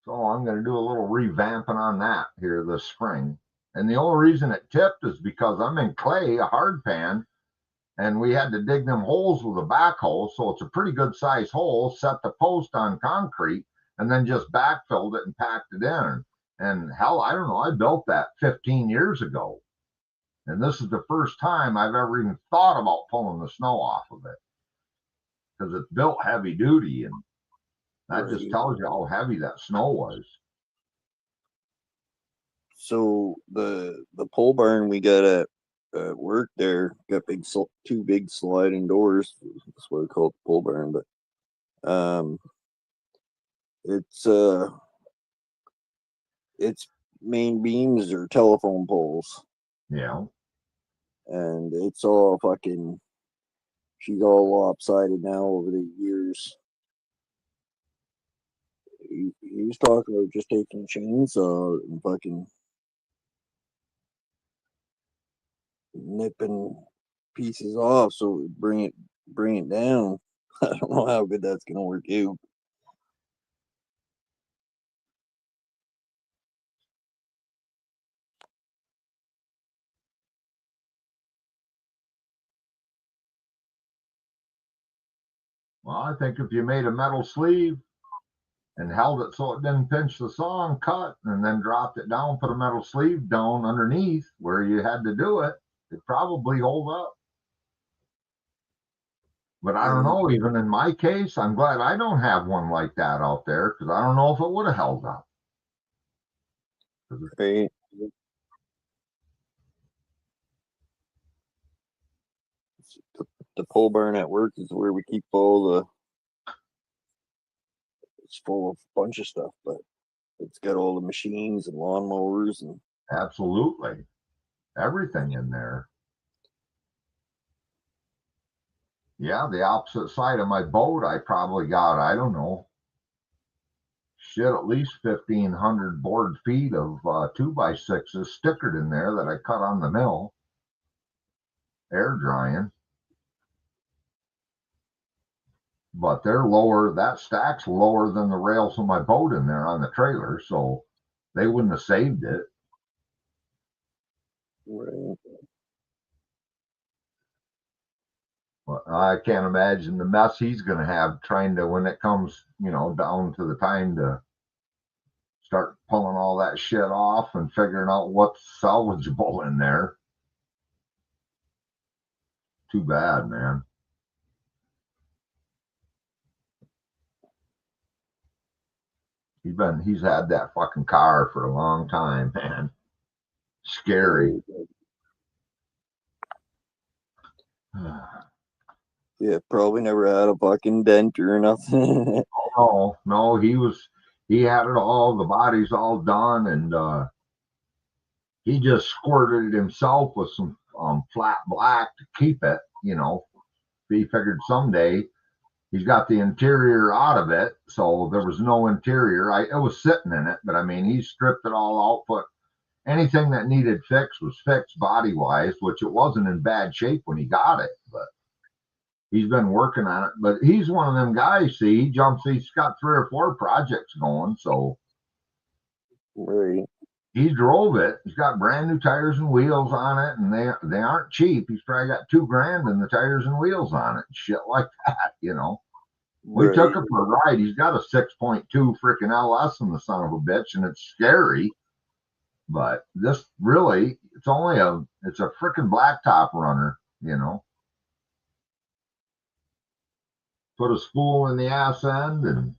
So I'm going to do a little revamping on that here this spring. And the only reason it tipped is because I'm in clay, a hard pan, and we had to dig them holes with a backhoe. So it's a pretty good size hole, set the post on concrete, and then just backfilled it and packed it in. And hell, I don't know, I built that 15 years ago. And this is the first time I've ever even thought about pulling the snow off of it. Because it's built heavy duty, and that just tells you how heavy that snow was. So the pole barn we got at work there got two big sliding doors. That's what we call it, the pole barn. But its main beams are telephone poles. Yeah. And it's all fucking. She's all lopsided now over the years. He was talking about just taking a chainsaw and fucking nipping pieces off so it bring it down. I don't know how good that's gonna work out. Well, I think if you made a metal sleeve and held it so it didn't pinch the saw and cut, and then dropped it down, put a metal sleeve down underneath where you had to do it, it'd probably hold up. But I don't know, even in my case, I'm glad I don't have one like that out there, because I don't know if it would have held up. Right. The pole barn at work is where we keep all the. It's full of a bunch of stuff, but it's got all the machines and lawnmowers and. Absolutely, everything in there. Yeah, the opposite side of my boat, I probably got, I don't know, shit, at least 1,500 board feet of 2x6s stickered in there that I cut on the mill, air drying. But they're lower, that stack's lower than the rails of my boat in there on the trailer, so they wouldn't have saved it. Right. Well, I can't imagine the mess he's going to have trying to, when it comes, down to the time to start pulling all that shit off and figuring out what's salvageable in there. Too bad, man. He's had that fucking car for a long time, man. Scary. Yeah, probably never had a fucking dent or nothing. No, he had it all, the body's all done, and he just squirted it himself with some flat black to keep it, He figured someday he's got the interior out of it, so there was no interior. It was sitting in it, but I mean, he stripped it all out, put anything that needed fixed was fixed body-wise, which it wasn't in bad shape when he got it, but he's been working on it. But he's one of them guys, see, he's got 3 or 4 projects going, so right. He drove it. He's got brand new tires and wheels on it, and they aren't cheap. He's probably got $2,000 in the tires and wheels on it, shit like that, We took it for a ride. He's got a 6.2 freaking LS in the son of a bitch, and it's scary. But this really, it's a freaking blacktop runner, Put a spool in the ass end, and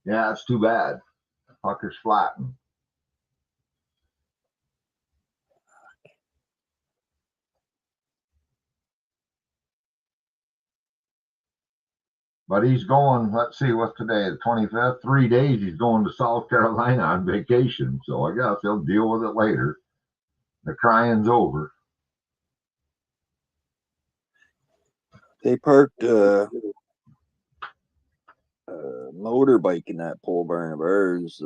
yeah, it's too bad. Fucker's flattened. But he's going, let's see, what's today, the 25th? 3 days he's going to South Carolina on vacation. So I guess he'll deal with it later. The crying's over. They parked a motorbike in that pole barn of ours.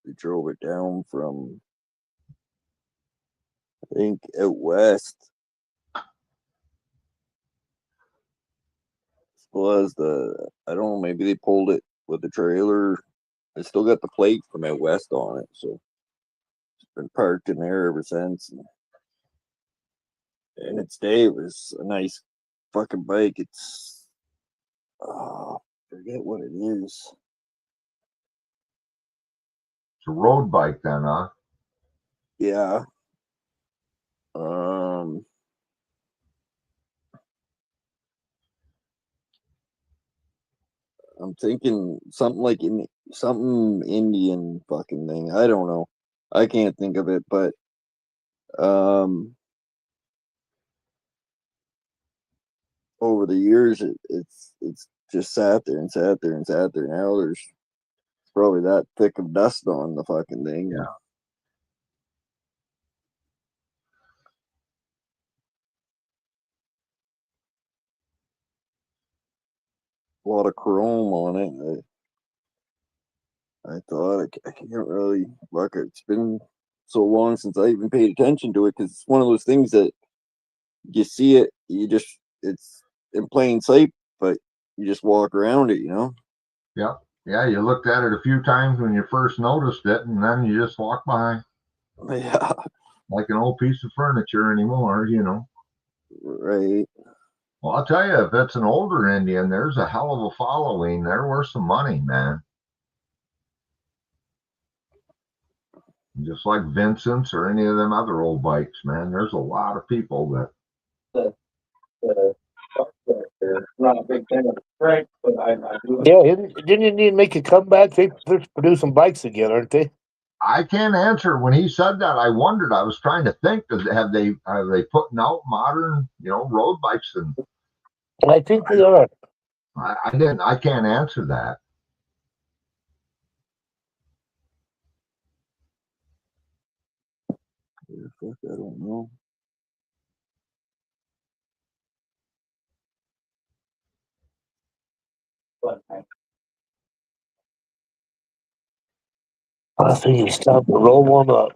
They drove it down from, I think, out west. Was I don't know, maybe they pulled it with the trailer. I still got the plate from out west on it, so it's been parked in there ever since. And its day, it was a nice fucking bike. It's forget what it is. It's a road bike then, huh? Yeah. I'm thinking something like something Indian fucking thing. I don't know. I can't think of it, but over the years it's just sat there and sat there and sat there. Now there's probably that thick of dust on the fucking thing. Yeah. A lot of chrome on it. I thought I can't really look. It's been so long since I even paid attention to it because it's one of those things that you see it, it's in plain sight, but you just walk around it, you know? Yeah. Yeah, you looked at it a few times when you first noticed it, and then you just walk by. Yeah. Like an old piece of furniture anymore, you know. Right. Well, I'll tell you, if it's an older Indian, there's a hell of a following. They're worth some money, man. Just like Vincent's or any of them other old bikes, man. There's a lot of people that They're not a big fan of the strength, but I do. Yeah, didn't Indian make a comeback? They're producing bikes again, aren't they? I can't answer. When he said that, I wondered. I was trying to think. Are they putting out modern, road bikes? And I think they are. I can't answer that. I don't know. I think it's time to roll one up.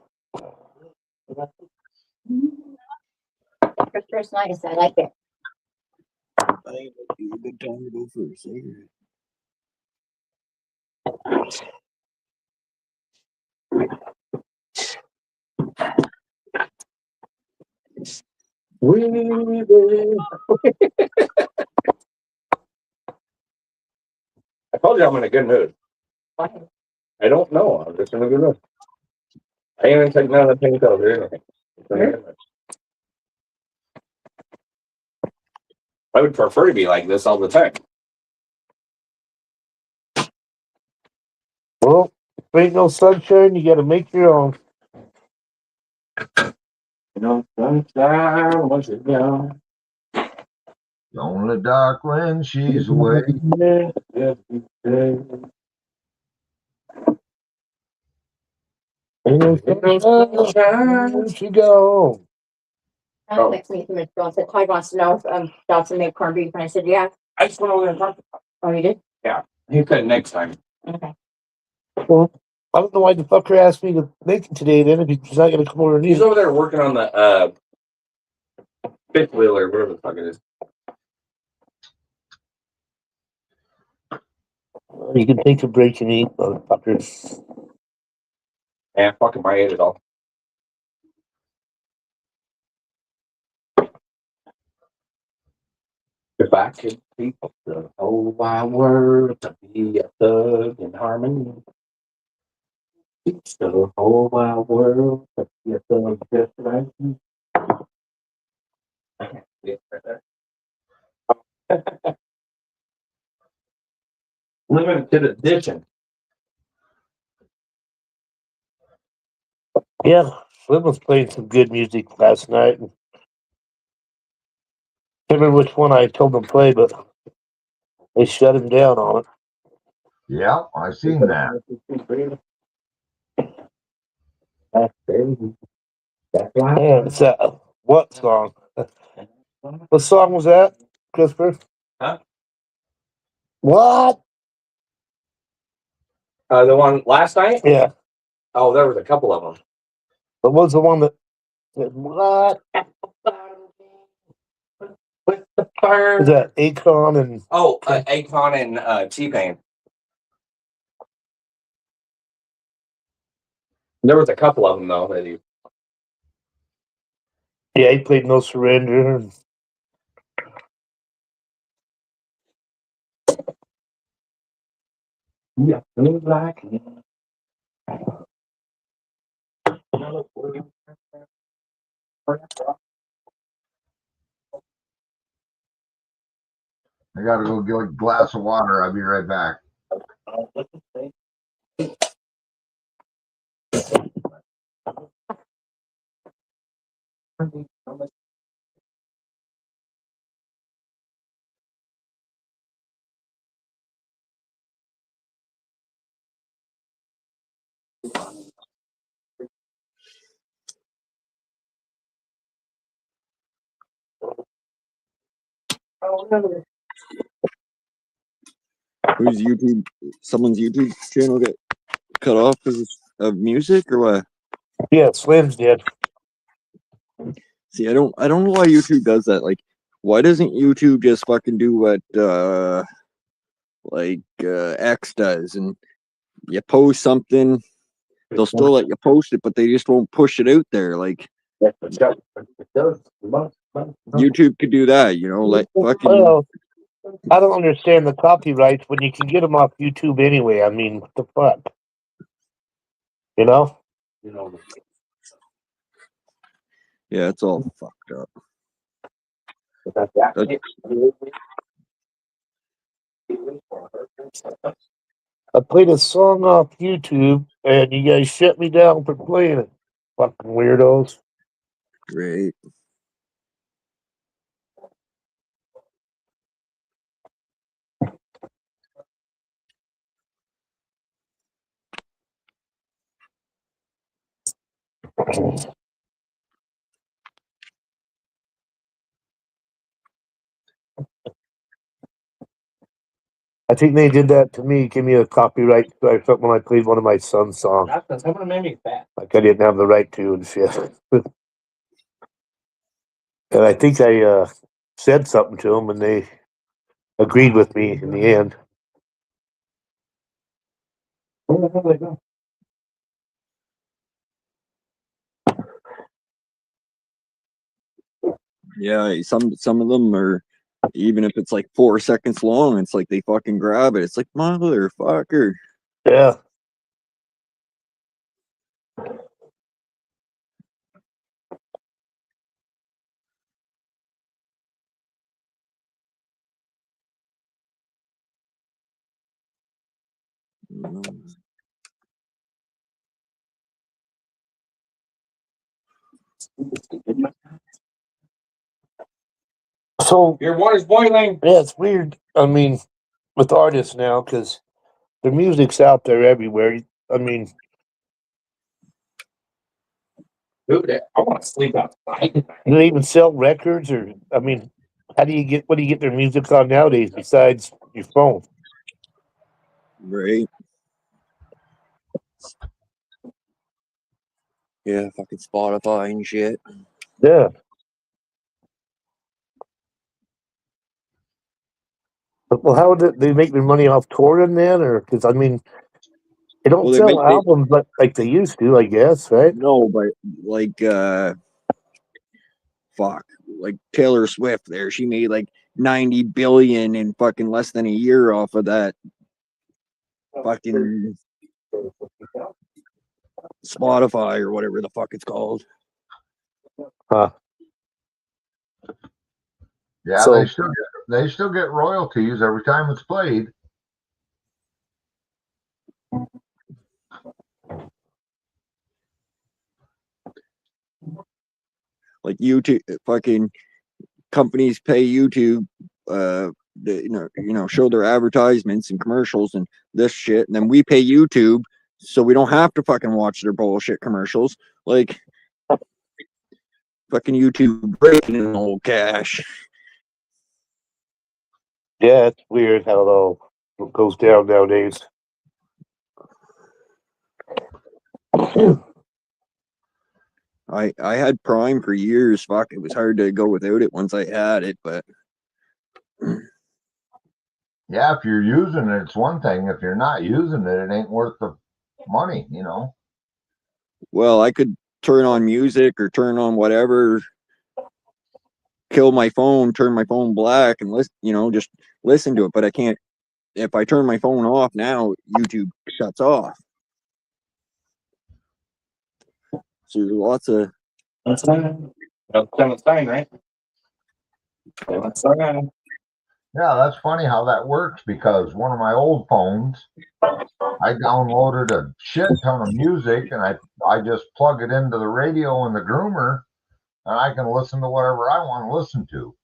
First nice, I like it. I think it would be a good time to go for a cigarette. I told you I'm in a good mood. I don't know. I'm just in a good mood. I ain't even taking none of the painkillers or anything. It's in a good mood. I would prefer to be like this all the time. Well, if ain't no sunshine, you gotta make your own. Sunshine once it's gone. Only dark when she's away. She go. Next meeting, Mr. Johnson said, Clyde wants to know if Johnson made corned beef, and I said, yeah. I just went over there and talked. Oh, you did? Yeah. He said next time. Okay. Well, I don't know why the fucker asked me to make it today then if he's not gonna come over and eat He's it. over there working on the fifth wheeler, whatever the fuck it is. You can take a break and eat, motherfuckers. Yeah, fucking I ate it all. If I could beat the whole wide world to be a thug in harmony. It's the whole wide world to be a thug just like you. Limited edition. Yeah, Slim was playing some good music last night. I can't remember which one I told them to play, but they shut him down on it. Yeah, I seen that. Yeah, it's that. What song? What song was that, Christopher? Huh? What? The one last night? Yeah. Oh, there was a couple of them. What was the one that said, what? With the fire. Was that Akon and Oh, Akon and T-Pain. There was a couple of them though that he. Yeah, he played No Surrender. Yeah, things like. I gotta go get a glass of water. I'll be right back. Whose YouTube? Someone's YouTube channel get cut off because of music or what? Yeah, Slim's did. See, I don't know why YouTube does that. Like, why doesn't YouTube just fucking do what X does, and you post something, they'll still let you post it, but they just won't push it out there. Like, YouTube could do that, you know, like fucking. Well, I don't understand the copyrights when you can get them off YouTube anyway. I mean, what the fuck? You know? Yeah, it's all fucked up. I played a song off YouTube and you guys shut me down for playing it. Fucking weirdos. Great. I think they did that to me, give me a copyright strike when I played one of my son's songs. That's what made me fat. Like I didn't have the right to and shit. And I think I said something to them and they agreed with me in the end. Where the hell did they go? Yeah, some of them are, even if it's like 4 seconds long, it's like they fucking grab it. It's like, motherfucker. Yeah. So your water's boiling. Yeah, it's weird. I mean, with artists now, because their music's out there everywhere. I mean, Dude, I want to sleep outside. do they even sell records? Or I mean, what do you get their music on nowadays besides your phone? Right. Yeah, fucking Spotify and shit. Yeah. Well, how would they make their money off touring then? Or because I mean, they don't Well, they sell make albums like they used to, I guess, right? no, but like fuck, like Taylor Swift there, she made like 90 billion in fucking less than a year off of that fucking Spotify or whatever the fuck it's called. Huh. Yeah, So- they still get royalties every time it's played. Like YouTube, fucking companies pay YouTube, show their advertisements and commercials and this shit, and then we pay YouTube so we don't have to fucking watch their bullshit commercials. Like, fucking YouTube breaking in the whole cash. Yeah, it's weird how it all goes down nowadays. I had Prime for years. Fuck, it was hard to go without it once I had it, but Yeah, if you're using it, it's one thing. If you're not using it, it ain't worth the money, you know. Well, I could turn on music or turn on whatever, kill my phone, turn my phone black, and listen. Just listen to it. But I can't. If I turn my phone off now, YouTube shuts off. So there's lots of. That's fine. That's kind of fine, right? That's fine. Yeah, that's funny how that works because one of my old phones, I downloaded a shit ton of music and I just plug it into the radio in the groomer and I can listen to whatever I want to listen to.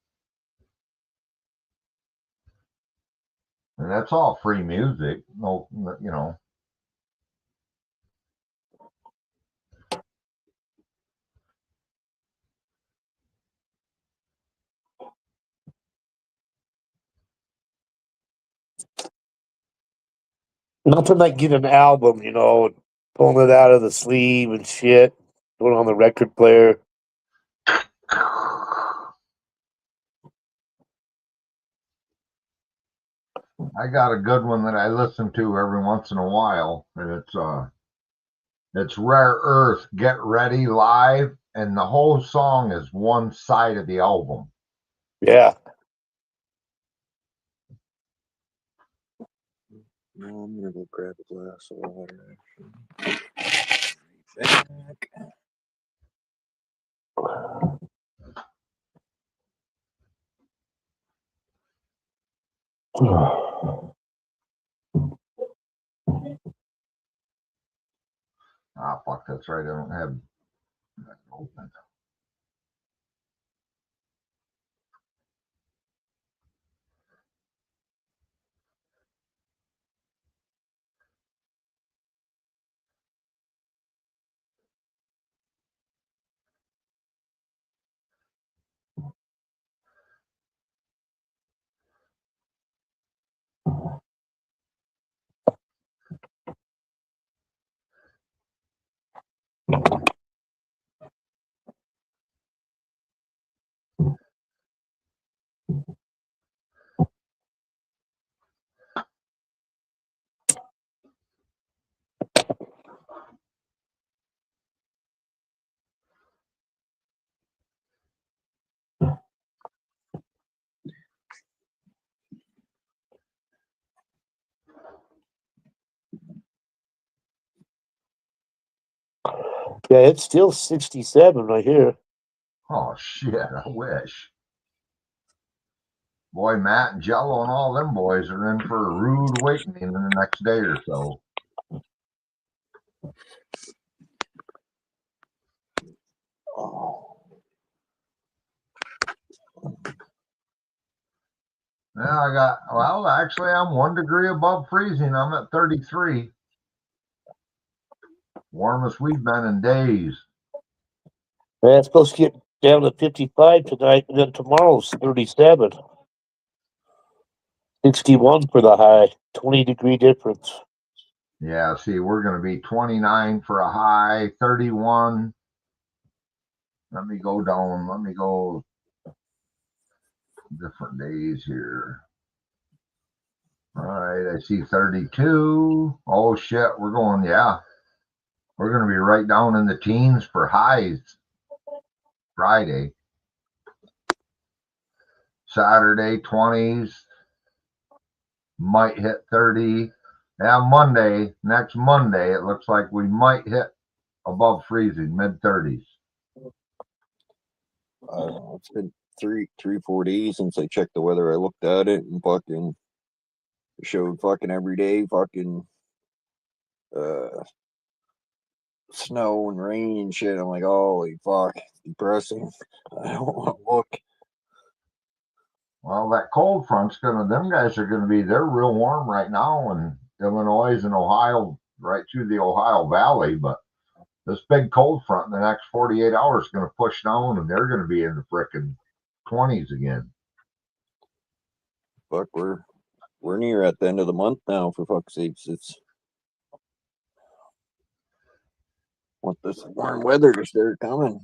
And that's all free music. No, you know. Nothing like getting an album, pulling it out of the sleeve and shit, putting it on the record player. I got a good one that I listen to every once in a while, and it's Rare Earth, Get Ready Live, and the whole song is one side of the album. Yeah. No, I'm gonna go grab a glass of water. Back. Ah, fuck, that's right. I don't have that open. Yeah, it's still 67 right here. Oh shit, I wish. Boy, Matt and Jello and all them boys are in for a rude awakening in the next day or so. Oh. Yeah, actually, I'm 1 degree above freezing. I'm at 33. Warmest we've been in days. Yeah, it's supposed to get down to 55 tonight, and then tomorrow's 37. 61 for the high, 20-degree difference. Yeah, see, we're going to be 29 for a high, 31. Let me go down. Let me go different days here. All right, I see 32. Oh, shit, we're going, yeah. We're going to be right down in the teens for highs Friday. Saturday, 20s. Might hit 30. Yeah, next Monday, it looks like we might hit above freezing, mid 30s. It's been three, 4 days since I checked the weather. I looked at it and fucking showed fucking every day fucking snow and rain and shit. I'm like, holy fuck, it's depressing. I don't want to look. Well, that cold front's them guys are gonna be, they're real warm right now in Illinois and Ohio, right through the Ohio Valley, but this big cold front in the next 48 hours is gonna push down and they're gonna be in the frickin' 20s again. Fuck, we're near at the end of the month now, for fuck's sakes. It's want this warm weather to start coming.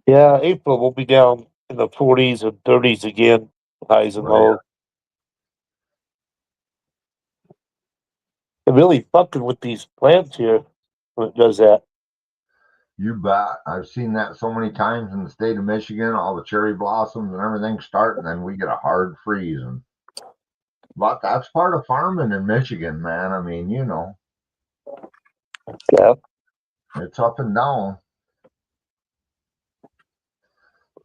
Yeah, April will be down in the 40s and 30s again, highs and Oh, yeah. lows. They're really fucking with these plants here when it does that. You bet. I've seen that so many times in the state of Michigan, all the cherry blossoms and everything start, and then we get a hard freeze. But that's part of farming in Michigan, man. I mean, Yeah. it's up and down.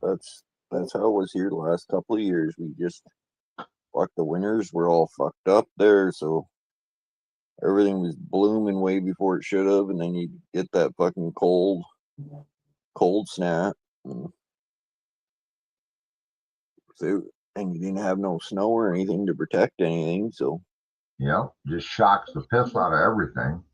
That's how it was here the last couple of years. We just the winters were all fucked up there, so everything was blooming way before it should have, and then you get that fucking cold snap. And you didn't have no snow or anything to protect anything, so Yep, just shocks the piss out of everything.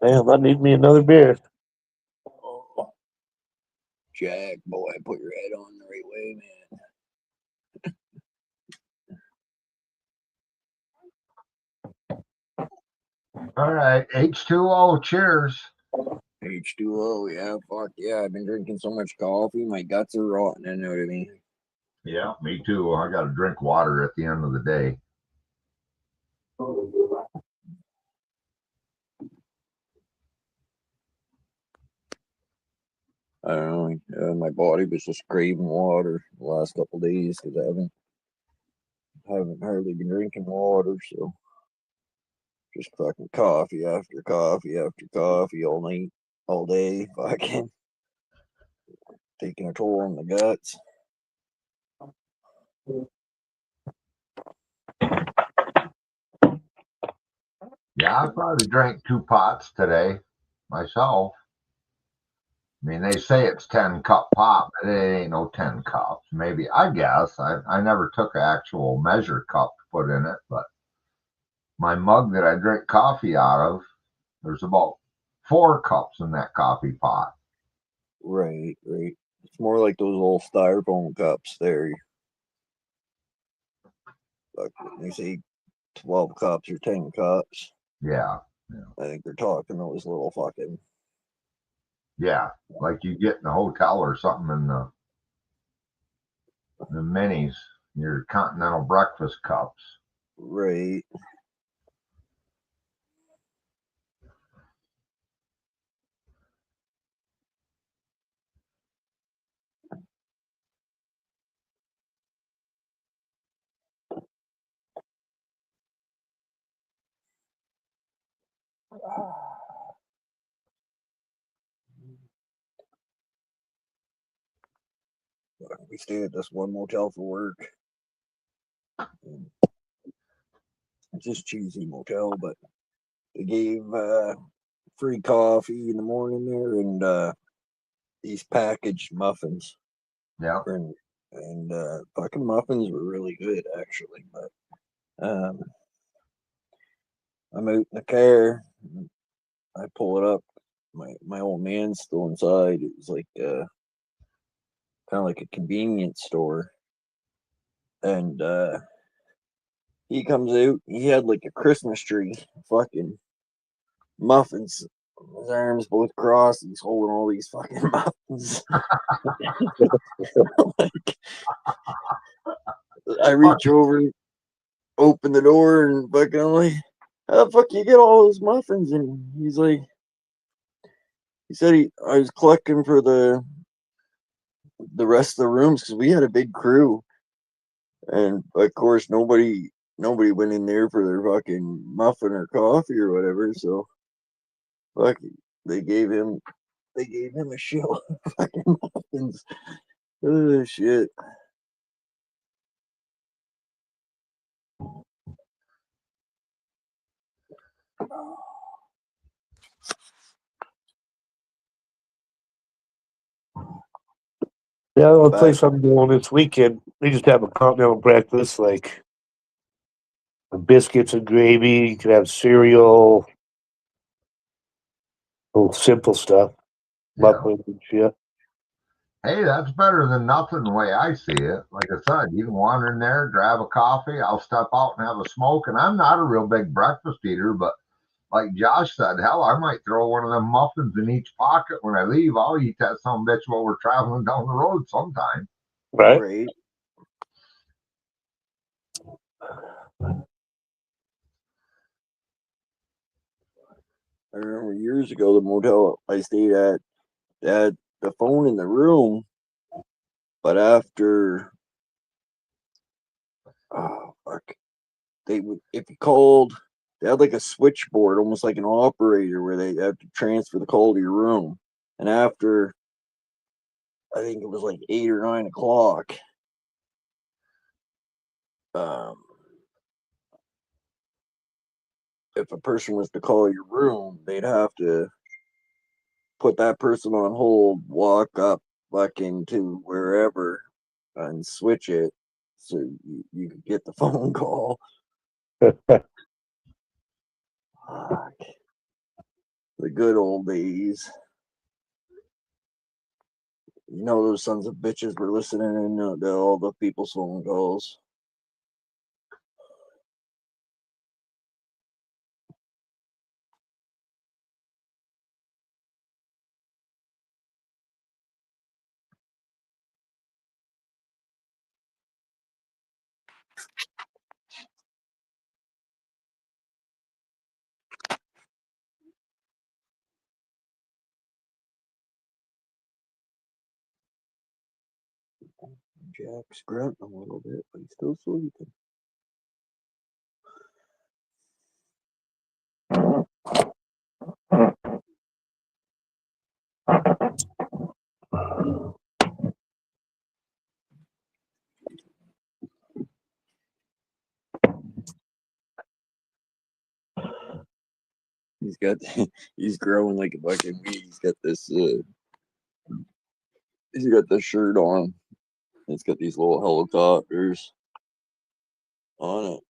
Damn, I need me another beer. Jack, boy, put your head on the right way, man. All right, H2O, cheers. H2O, yeah, fuck yeah. I've been drinking so much coffee, my guts are rotting out of me. Yeah, me too. I got to drink water at the end of the day. I don't know. My body was just craving water the last couple of days because I haven't hardly been drinking water, so just fucking coffee after coffee after coffee all night, all day, fucking taking a toll on the guts. Yeah, I probably drank 2 pots today myself. I mean, they say it's 10-cup pop, but it ain't no 10 cups. Maybe, I guess. I never took an actual measure cup to put in it, but my mug that I drink coffee out of, there's about 4 cups in that coffee pot. Right. It's more like those old styrofoam cups there. Like they say 12 cups or 10 cups. Yeah. I think they're talking those little fucking. Yeah, like you get in a hotel or something in the minis, your continental breakfast cups. Right. We stay at this one motel for work. It's just cheesy motel, but they gave free coffee in the morning there and these packaged muffins. Yeah. And fucking muffins were really good actually, but I'm out in the car. I pull it up. My old man's still inside. It was like kind of like a convenience store, and he comes out. He had like a Christmas tree, fucking muffins. His arms both crossed. He's holding all these fucking muffins. Like, I reach over, open the door, and fucking I'm like, how the fuck you get all those muffins? And he's like, he said I was collecting for the rest of the rooms because we had a big crew, and of course nobody went in there for their fucking muffin or coffee or whatever. So, fuck, they gave him a shit of fucking muffins. Oh shit! Yeah, the Back. place I'm going this weekend, they just have a continental breakfast, like biscuits and gravy. You can have cereal, little simple stuff, Yeah. muffins and shit. Hey, that's better than nothing the way I see it. Like I said, you can wander in there, grab a coffee. I'll step out and have a smoke. And I'm not a real big breakfast eater, but like Josh said, hell, I might throw one of them muffins in each pocket when I leave. I'll eat that some bitch while we're traveling down the road sometime. Right? Right. I remember years ago, the motel I stayed at, they had the phone in the room, but after, oh fuck, they would, if you called, they had like a switchboard, almost like an operator, where they have to transfer the call to your room. And after, I think it was like 8 or 9 o'clock, if a person was to call your room, they'd have to put that person on hold, walk up back into wherever, and switch it so you could get the phone call. Fuck. The good old days. You know, those sons of bitches were listening in to all the people's phone calls. Jack's grunting a little bit, but he's still sleeping. He's got, he's growing like a fucking weed. He's got this shirt on. It's got these little helicopters on it.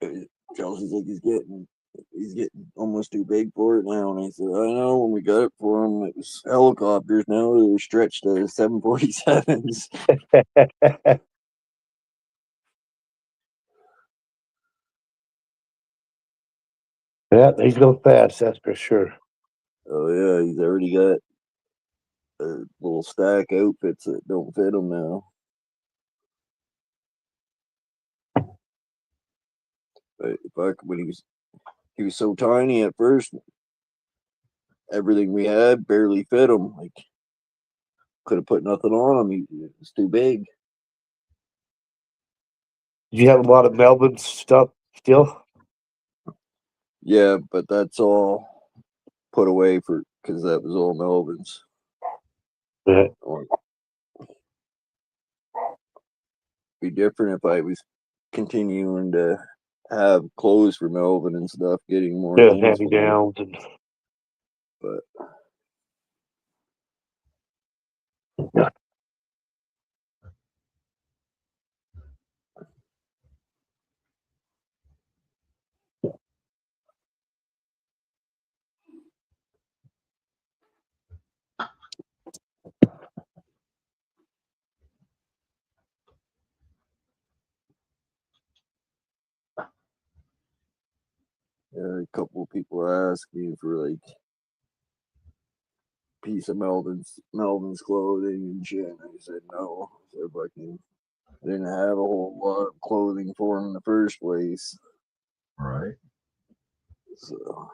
And Chelsea's like, he's getting almost too big for it now. And I said, I know, when we got it for him, it was helicopters. Now they're stretched to 747s. Yeah, they go fast, that's for sure. Oh yeah, he's already got a little stack outfits that don't fit him now. But fuck, when he was so tiny at first, everything we had barely fit him. Like, could have put nothing on him. He was too big. Do you have a lot of Melbourne stuff still? Yeah, but that's all put away for because that was all Melvin's. Yeah. Be different if I was continuing to have clothes for Melvin and stuff, getting more Yeah, things hand me for him. downs and But a couple of people asked me for like piece of Melvin's clothing and shit. And I said no. So fucking didn't have a whole lot of clothing for him in the first place. Right. So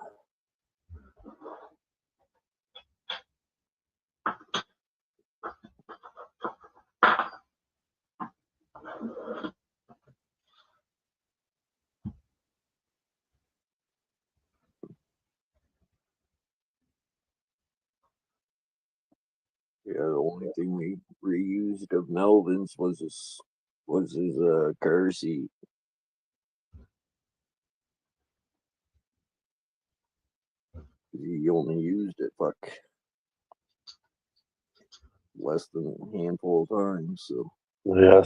yeah, the only thing we reused of Melvin's was his car seat. He only used it less than a handful of times. So Yeah.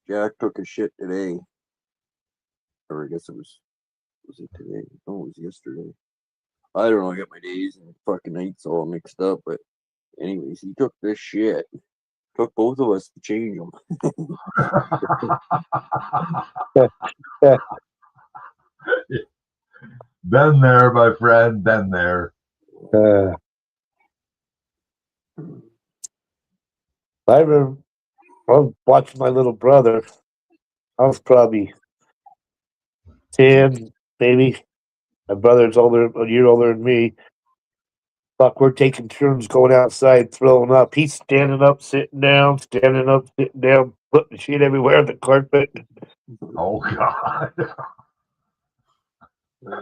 Jack took a shit today, or I guess it was it today? No, it was yesterday. I don't know. I got my days and fucking nights all mixed up, but anyways, he took this shit. Took both of us to change him. Been there, my friend. Been there. I remember I was watching my little brother. I was probably 10, maybe. My brother's a year older than me. Fuck, we're taking turns going outside throwing up. He's standing up, sitting down, putting shit everywhere on the carpet. Oh God.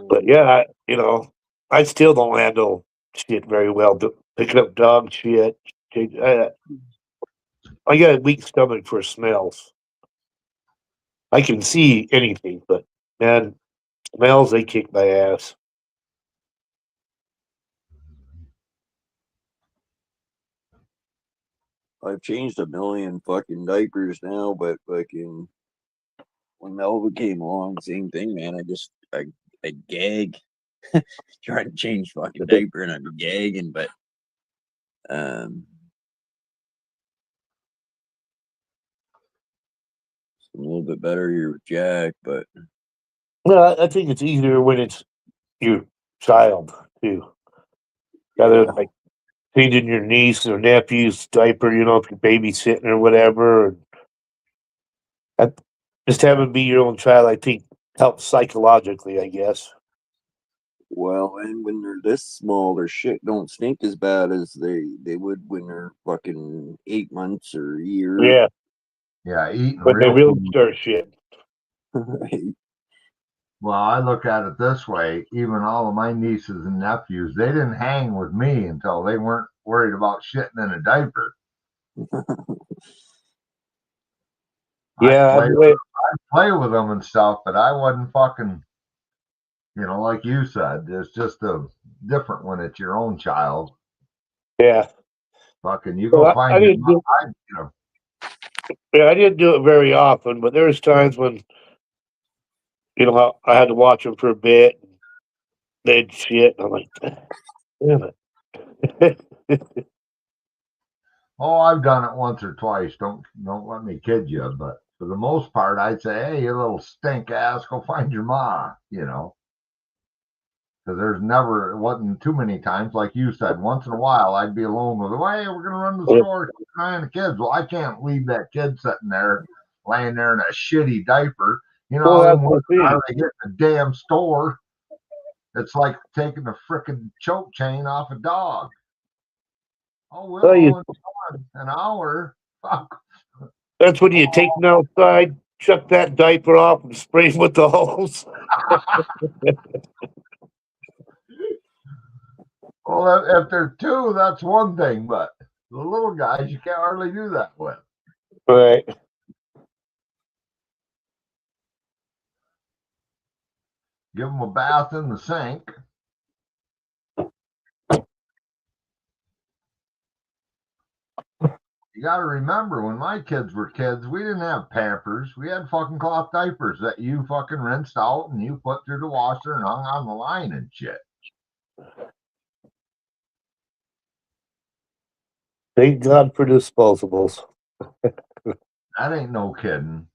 But yeah, I still don't handle shit very well. Picking up dog shit. I got a weak stomach for smells. I can see anything, but man, smells, they kick my ass. I've changed a million fucking diapers now, but fucking when Melva came along, same thing, man. I gag trying to change fucking diaper and I'd be gagging, but it's a little bit better here with Jack, but Well, I think it's easier when it's your child too, rather than like changing your niece or nephew's diaper. If you're babysitting or whatever. And just having it be your own child, I think, helps psychologically. I guess. well, and when they're this small, their shit don't stink as bad as they would when they're fucking 8 months or a year. Yeah, Yeah, eating when they real really food. start shit. Right. Well, I look at it this way. Even all of my nieces and nephews, they didn't hang with me until they weren't worried about shitting in a diaper. Yeah, I'd play with them and stuff, but I wasn't fucking, like you said, it's just different when it's your own child. yeah. Fucking, you go Well, find I your didn't I didn't do it very often, but there was times when I had to watch them for a bit. They'd shit. And I'm like, damn it. Oh, I've done it once or twice. Don't let me kid you, but for the most part, I'd say, hey, you little stink ass, go find your ma, Because it wasn't too many times, like you said. Once in a while, I'd be alone with, hey, we're going to run to the store, keep an eye on the kids. Well, I can't leave that kid sitting there, laying there in a shitty diaper. Well, that's the How thing. they get in the damn store? It's like taking a frickin' choke chain off a dog. Oh, we'll Well, only an hour. Fuck. That's when you take them outside, chuck that diaper off, and spray them with the hose. Well, if they're two, that's one thing, but the little guys, you can't hardly do that with. Right. Give them a bath in the sink. You got to remember, when my kids were kids, we didn't have Pampers. We had fucking cloth diapers that you fucking rinsed out and you put through the washer and hung on the line and shit. Thank God for disposables. That ain't no kidding.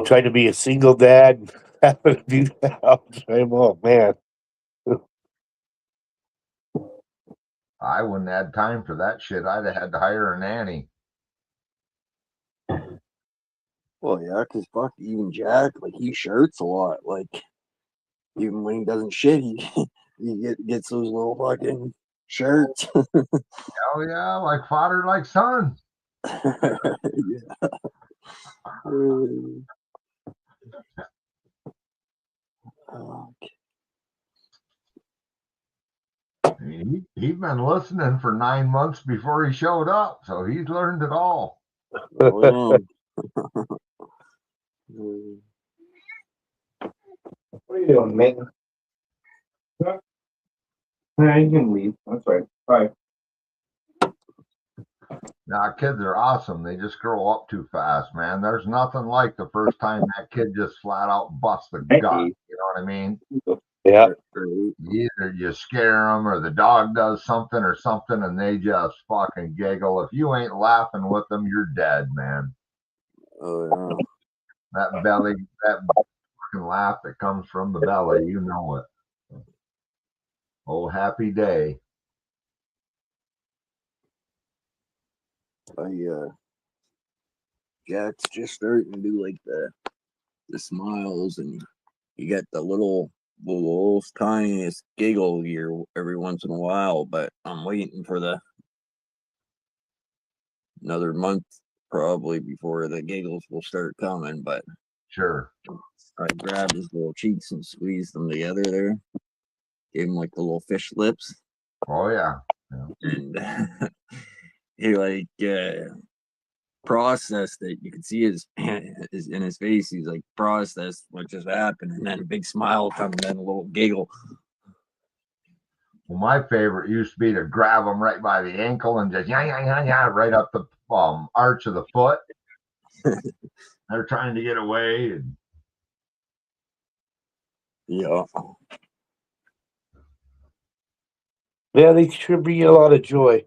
Trying to be a single dad, having to do that. Oh, man. I wouldn't have had time for that shit. I'd have had to hire a nanny. Well, yeah, because fuck, even Jack, like, he shirts a lot. Like, even when he doesn't shit, he gets those little fucking shirts. Oh, yeah, like father, like son. Yeah. I mean, he'd been listening for 9 months before he showed up, so he's learned it all. Oh, What are you doing, mate? Yeah, you can leave. That's right. Bye. Now, kids are awesome. They just grow up too fast, man. There's nothing like the first time that kid just flat out busts the gut. You know what I mean? Yeah. Either you scare them or the dog does something or something and they just fucking giggle. If you ain't laughing with them, you're dead, man. Oh, That belly, that fucking laugh that comes from the belly, you know it. Oh, happy day. Jack's just starting to do like the smiles, and you get the little tiniest giggle here every once in a while. But I'm waiting for another month probably before the giggles will start coming. But sure, I grabbed his little cheeks and squeezed them together there. Gave him like the little fish lips. Oh yeah. And he like processed it. You could see his in his face. He's like processed what just happened, and then a big smile comes, and then a little giggle. Well, my favorite used to be to grab them right by the ankle and just yeah right up the arch of the foot. They're trying to get away. And... yeah. Yeah, they sure bring you a lot of joy.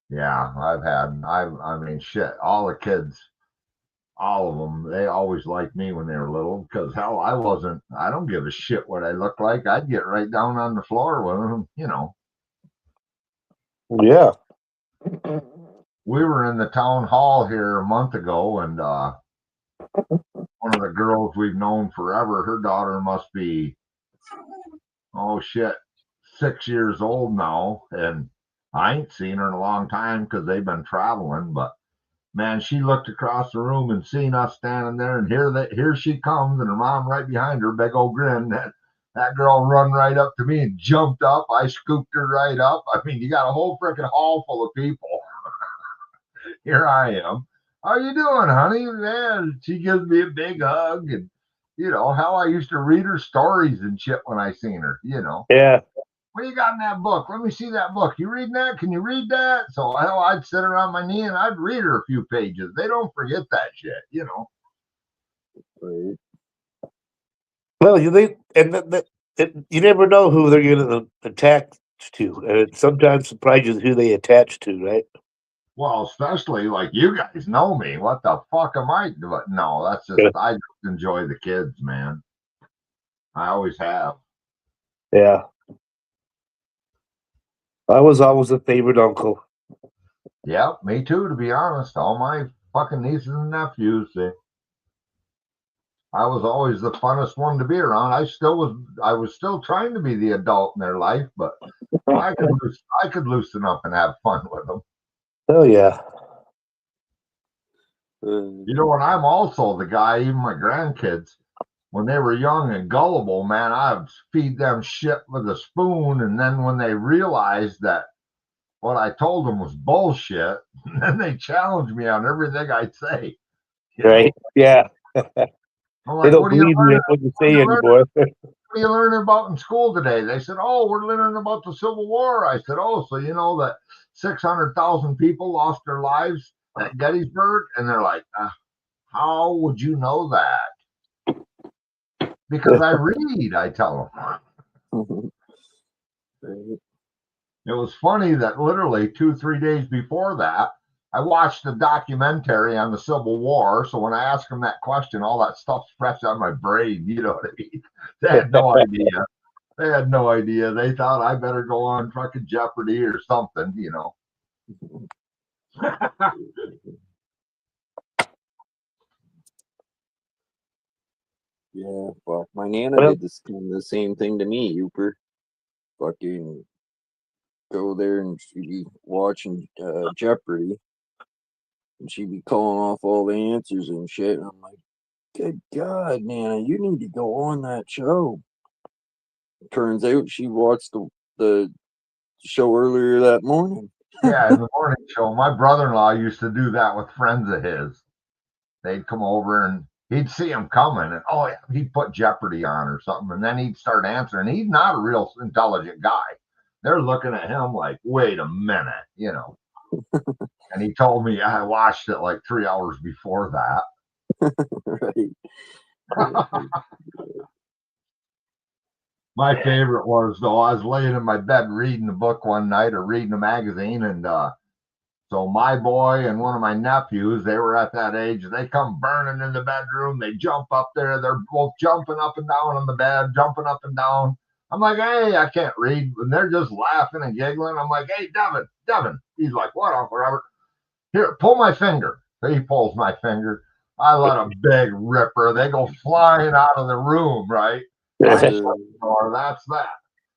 Yeah, I mean, shit, all the kids, all of them, they always liked me when they were little because hell, I don't give a shit what I look like. I'd get right down on the floor with them, you know. Yeah. We were in the town hall here a month ago, and one of the girls we've known forever, her daughter must be, oh shit, 6 years old now, and I ain't seen her in a long time because they've been traveling. But man, she looked across the room and seen us standing there, and here she comes, and her mom right behind her, big old grin. That girl run right up to me and jumped up. I scooped her right up. I mean, you got a whole freaking hall full of people. Here I am. How you doing, honey? Man, she gives me a big hug, and you know how I used to read her stories and shit when I seen her. You know. Yeah. What you got in that book? Let me see that book. You reading that? Can you read that? So hell, I'd sit her on my knee and I'd read her a few pages. They don't forget that shit, you know. Right. Well, you never know who they're going to attach to, and it sometimes surprises who they attach to, right? Well, especially like you guys know me. What the fuck am I doing? No, that's just I just enjoy the kids, man. I always have. Yeah. I was always a favorite uncle. Yep, me too, to be honest. All my fucking nieces and nephews, I was always the funnest one to be around. I was still trying to be the adult in their life, but I could loosen up and have fun with them. Oh yeah. You know, and I'm also the guy, even my grandkids, when they were young and gullible, man, I'd feed them shit with a spoon. And then when they realized that what I told them was bullshit, then they challenged me on everything I'd say. Right? Yeah. I'm like, They don't what do you believe learn? what you say anymore. What are you learning about in school today? They said, oh, we're learning about the Civil War. I said, oh, so you know that 600,000 people lost their lives at Gettysburg? And they're like, how would you know that? Because I read, I tell them. It was funny that literally 2-3 days before that, I watched a documentary on the Civil War. So when I asked them that question, all that stuff's fresh on my brain. You know what I mean? They had no idea. They had no idea. They thought I better go on fucking Jeopardy or something, you know. Yeah, fuck. My Nana did the same thing to me, Hooper. Fucking go there and she'd be watching Jeopardy. And she'd be calling off all the answers and shit. And I'm like, Good God, Nana, you need to go on that show. Turns out she watched the show earlier that morning. Yeah, in the morning show. My brother-in-law used to do that with friends of his. They'd come over and he'd see him coming, and oh yeah, he'd put Jeopardy on or something, and then he'd start answering. He's not a real intelligent guy. They're looking at him like, wait a minute, you know. And he told me I watched it like 3 hours before that. Right. My favorite was, though, I was laying in my bed reading a book one night or reading a magazine, and so my boy and one of my nephews, they were at that age, they come burning in the bedroom. They jump up there. They're both jumping up and down on the bed, jumping up and down. I'm like, hey, I can't read. And they're just laughing and giggling. I'm like, hey, Devin. He's like, what, Uncle Robert? Here, pull my finger. So he pulls my finger. I let a big ripper. They go flying out of the room, right? I shut the door. That's that.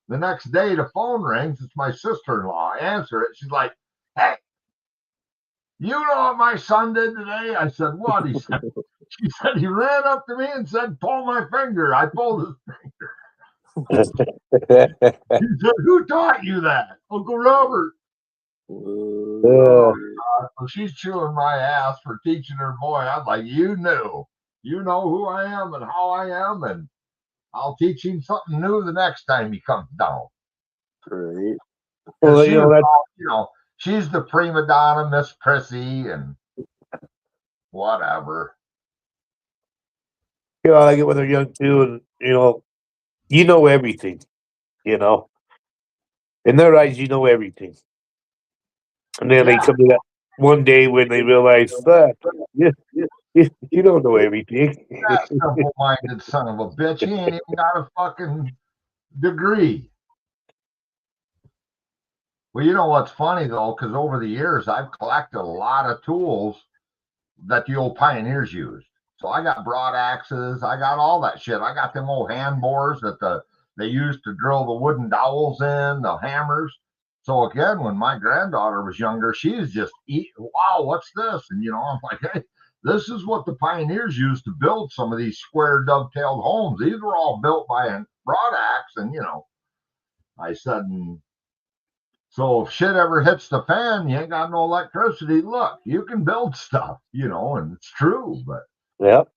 The next day, the phone rings. It's my sister-in-law. I answer it. She's like, hey, you know what my son did today? I said, what? She said, he ran up to me and said, pull my finger. I pulled his finger. He said, who taught you that? Uncle Robert. So she's chewing my ass for teaching her boy. I'm like, you know who I am and how I am, and I'll teach him something new the next time he comes down. Great. Well, she's the prima donna, Miss Prissy, and whatever. I like it when they're young too, and you know everything. In their eyes, you know everything, and then they come to that one day when they realize that you don't know everything. That simple-minded son of a bitch. He ain't even got a fucking degree. Well, you know what's funny, though, because over the years, I've collected a lot of tools that the old pioneers used. So I got broad axes. I got all that shit. I got them old hand bores that they used to drill the wooden dowels in, the hammers. So again, when my granddaughter was younger, she was just wow, what's this? And, I'm like, hey, this is what the pioneers used to build some of these square dovetailed homes. These were all built by a broad axe. And, I said, so if shit ever hits the fan, you ain't got no electricity. Look, you can build stuff, and it's true. But yep.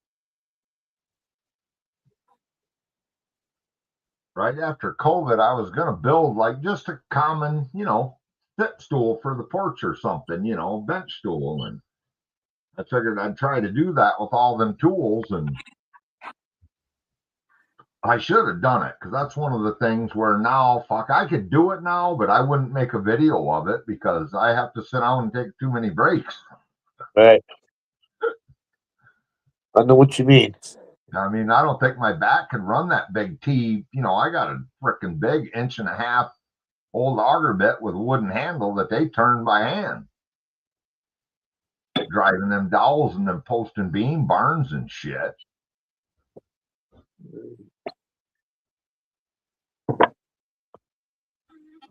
Right after COVID, I was going to build like just a common, fit stool for the porch or something, bench stool. And I figured I'd try to do that with all them tools. And I should have done it, because that's one of the things where now, I could do it now, but I wouldn't make a video of it because I have to sit down and take too many breaks. Right. I know what you mean. I mean, I don't think my back can run that big T. I got a freaking big 1.5 inch old auger bit with a wooden handle that they turn by hand. Driving them dowels and them post and beam barns and shit.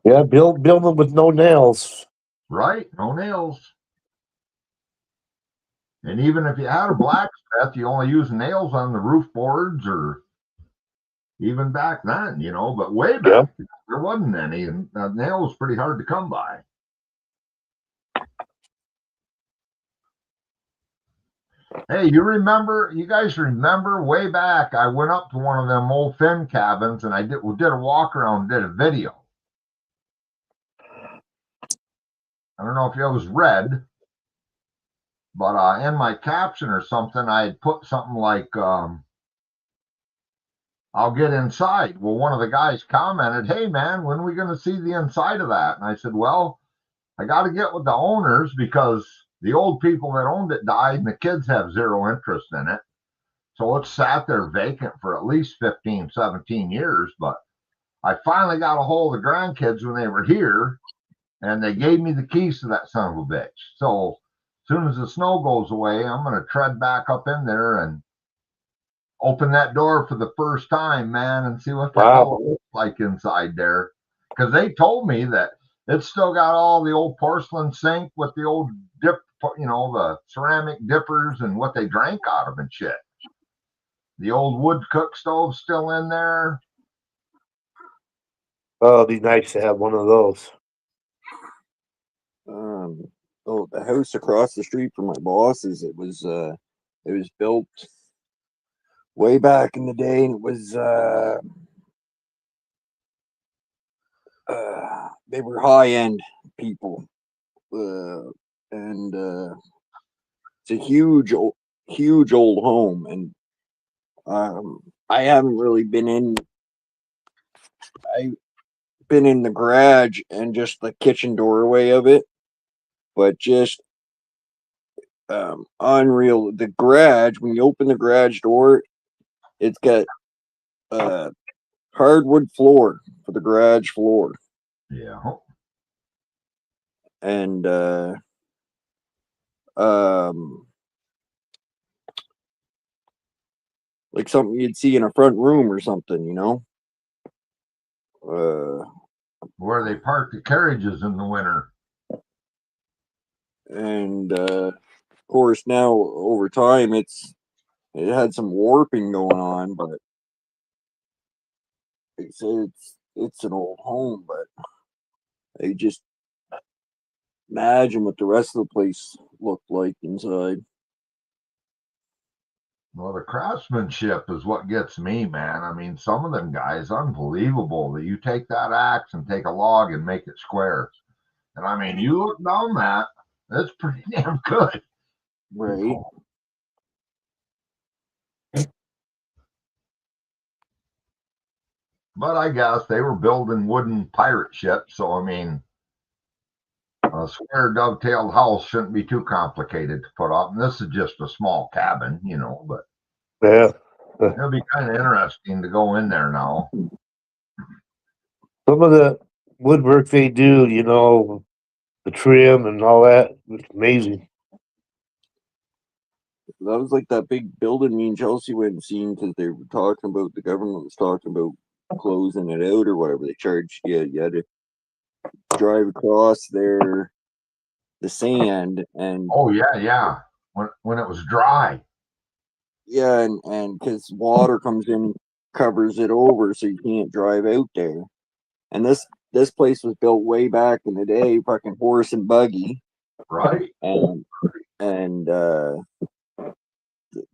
Yeah, build them with no nails. Right, no nails. And even if you had a blacksmith, you only use nails on the roof boards, or even back then, but way back, there wasn't any, and nail was pretty hard to come by. Hey, you guys remember way back, I went up to one of them old Finn cabins and I did a walk around, did a video. I don't know if it was red, but in my caption or something, I had put something like, I'll get inside. Well, one of the guys commented, hey man, when are we going to see the inside of that? And I said, well, I got to get with the owners, because the old people that owned it died and the kids have zero interest in it. So it's sat there vacant for at least 15, 17 years. But I finally got a hold of the grandkids when they were here, and they gave me the keys to that son of a bitch. So as soon as the snow goes away, I'm going to tread back up in there and open that door for the first time, man, and see what the hell it looks like inside there. Because they told me that it's still got all the old porcelain sink with the old dip, the ceramic dippers and what they drank out of and shit. The old wood cook stove still in there. Oh, it'd be nice to have one of those. Oh, the house across the street from my boss's, it was built way back in the day, and it was they were high end people, and it's a huge old home, and I haven't really been in. I've been in the garage and just the kitchen doorway of it, but just unreal. The garage, when you open the garage door, it's got hardwood floor for the garage floor, Yeah. and um like something you'd see in a front room or something, you know. Where they park the carriages in the winter. And of course now over time it had some warping going on, but it's an old home, but I just imagine what the rest of the place looked like inside. Well, the craftsmanship is what gets me, man. I mean, some of them guys, unbelievable that you take that axe and take a log and make it square. And I mean, you look down that, that's pretty damn good. Right. But I guess they were building wooden pirate ships, so I mean, a square dovetailed house shouldn't be too complicated to put up. And this is just a small cabin, you know, but Yeah. it'll be kind of interesting to go in there now. Some of the woodwork they do, you know, the trim and all that, it's amazing. That was like that big building me and Chelsea went and seen, because they were talking about, the government was talking about closing it out or whatever. They charged you had to drive across there, the sand, and Oh yeah. When it was dry. yeah, and because water comes in and covers it over, so you can't drive out there. And this place was built way back in the day, fucking horse and buggy, Right. and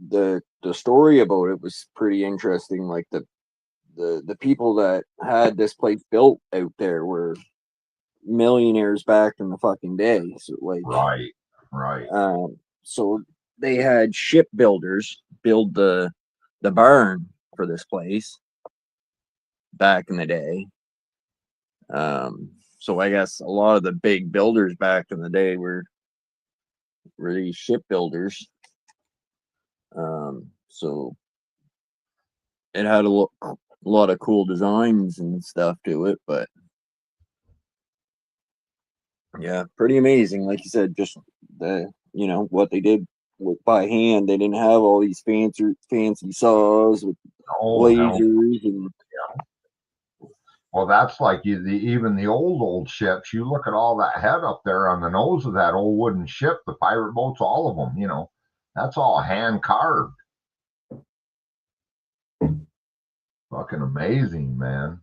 the story about it was pretty interesting. Like the people that had this place built out there were millionaires back in the fucking day. So like, Right. So they had shipbuilders build the barn for this place back in the day. So I guess a lot of the big builders back in the day were these shipbuilders. So it had a lot of cool designs and stuff to it, but yeah, pretty amazing. Like you said, just what they did by hand. They didn't have all these fancy saws with lasers and. Well, that's like even the old ships. You look at all that head up there on the nose of that old wooden ship, the pirate boats, all of them. You know, that's all hand carved. Fucking amazing, man.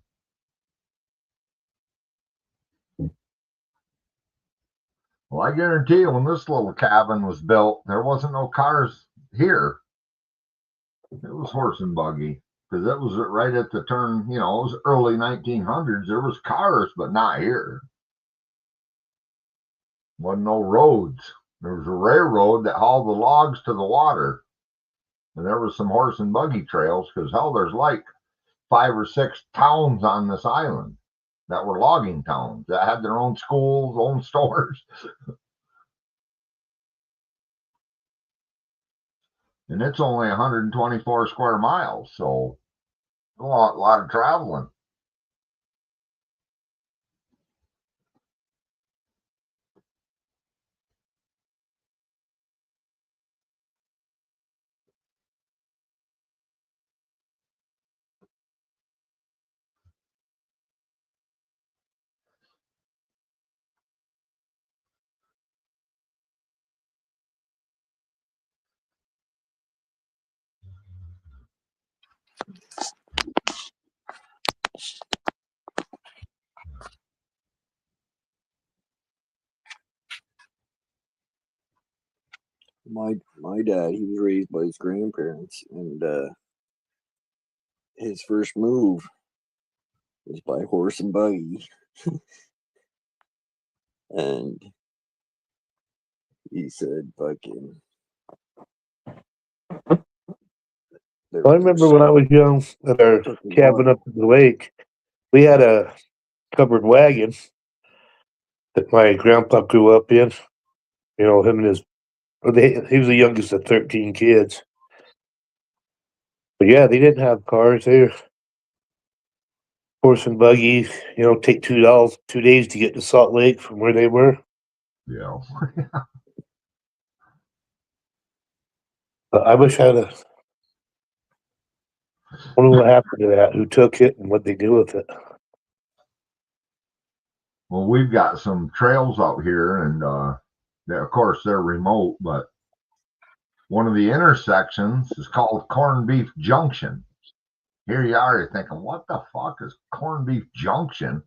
Well, I guarantee you, when this little cabin was built, there wasn't no cars here. It was horse and buggy, because it was right at the turn. You know, it was early 1900s. There was cars, but not here. Wasn't no roads. There was a railroad that hauled the logs to the water, and there was some horse and buggy trails. Because hell, there's like 5 or 6 towns on this island that were logging towns that had their own schools, own stores. And it's only 124 square miles, so a lot of traveling. My dad, he was raised by his grandparents, and his first move was by horse and buggy. And he said, fucking. I remember when I was young at our cabin up in the lake, we had a covered wagon that my grandpa grew up in. You know, him and his, he was the youngest of 13 kids. But yeah, they didn't have cars. They were horse and buggy, you know, take 2 days to get to Salt Lake from where they were. Yeah. I wish I'd have. Wonder what happened to that, who took it and what they do with it. Well, we've got some trails out here, and of course they're remote, but one of the intersections is called Corned Beef Junction. Here you are, you're thinking, what the fuck is Corned Beef Junction?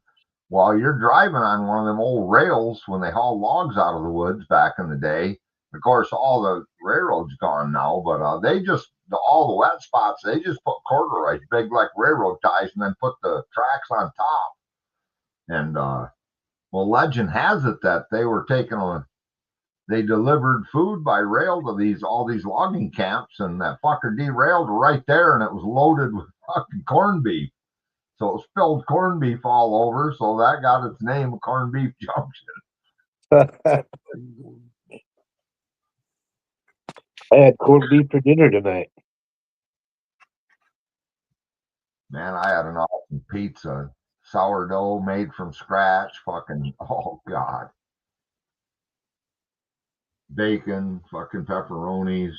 While you're driving on one of them old rails when they hauled logs out of the woods back in the day. Of course, all the railroad's gone now, but all the wet spots, they just put corduroys, big like railroad ties, and then put the tracks on top. And well, legend has it that they were they delivered food by rail to all these logging camps, and that fucker derailed right there, and it was loaded with fucking corned beef. So it spilled corned beef all over, so that got its name, Corned Beef Junction. I had corned beef for dinner tonight. Man, I had an awesome pizza, sourdough made from scratch, fucking, oh God. Bacon, fucking pepperonis.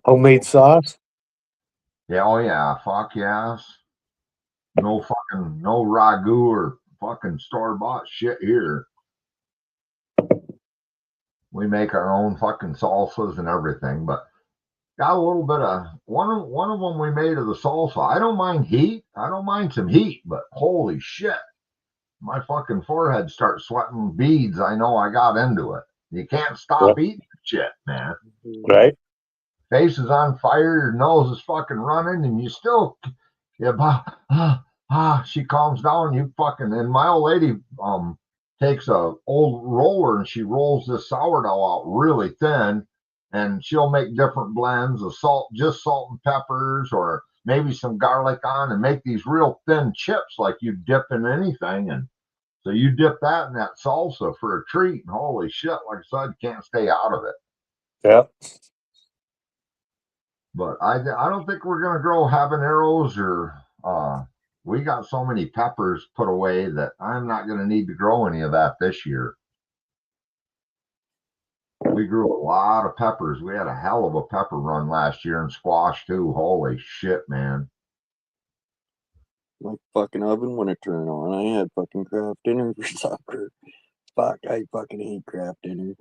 Homemade sauce? Yeah, oh yeah, fuck yes. No ragu or fucking store-bought shit here. We make our own fucking salsas and everything, but got a little bit of one of them we made of the salsa. I don't mind heat. I don't mind some heat, but holy shit. My fucking forehead starts sweating beads. I know I got into it. You can't stop eating shit, man. Right. Face is on fire, your nose is fucking running, and you still, she calms down, you fucking, and my old lady takes a old roller and she rolls this sourdough out really thin, and she'll make different blends of just salt and peppers, or maybe some garlic on, and make these real thin chips like you dip in anything. And so you dip that in that salsa for a treat, and holy shit, like I said, you can't stay out of it. Yeah. But I don't think we're going to grow habaneros, or we got so many peppers put away that I'm not going to need to grow any of that this year. We grew a lot of peppers. We had a hell of a pepper run last year, and squash too. Holy shit, man. My fucking oven wouldn't turn on. I had fucking Kraft dinner for supper. Fuck, I fucking hate Kraft dinner.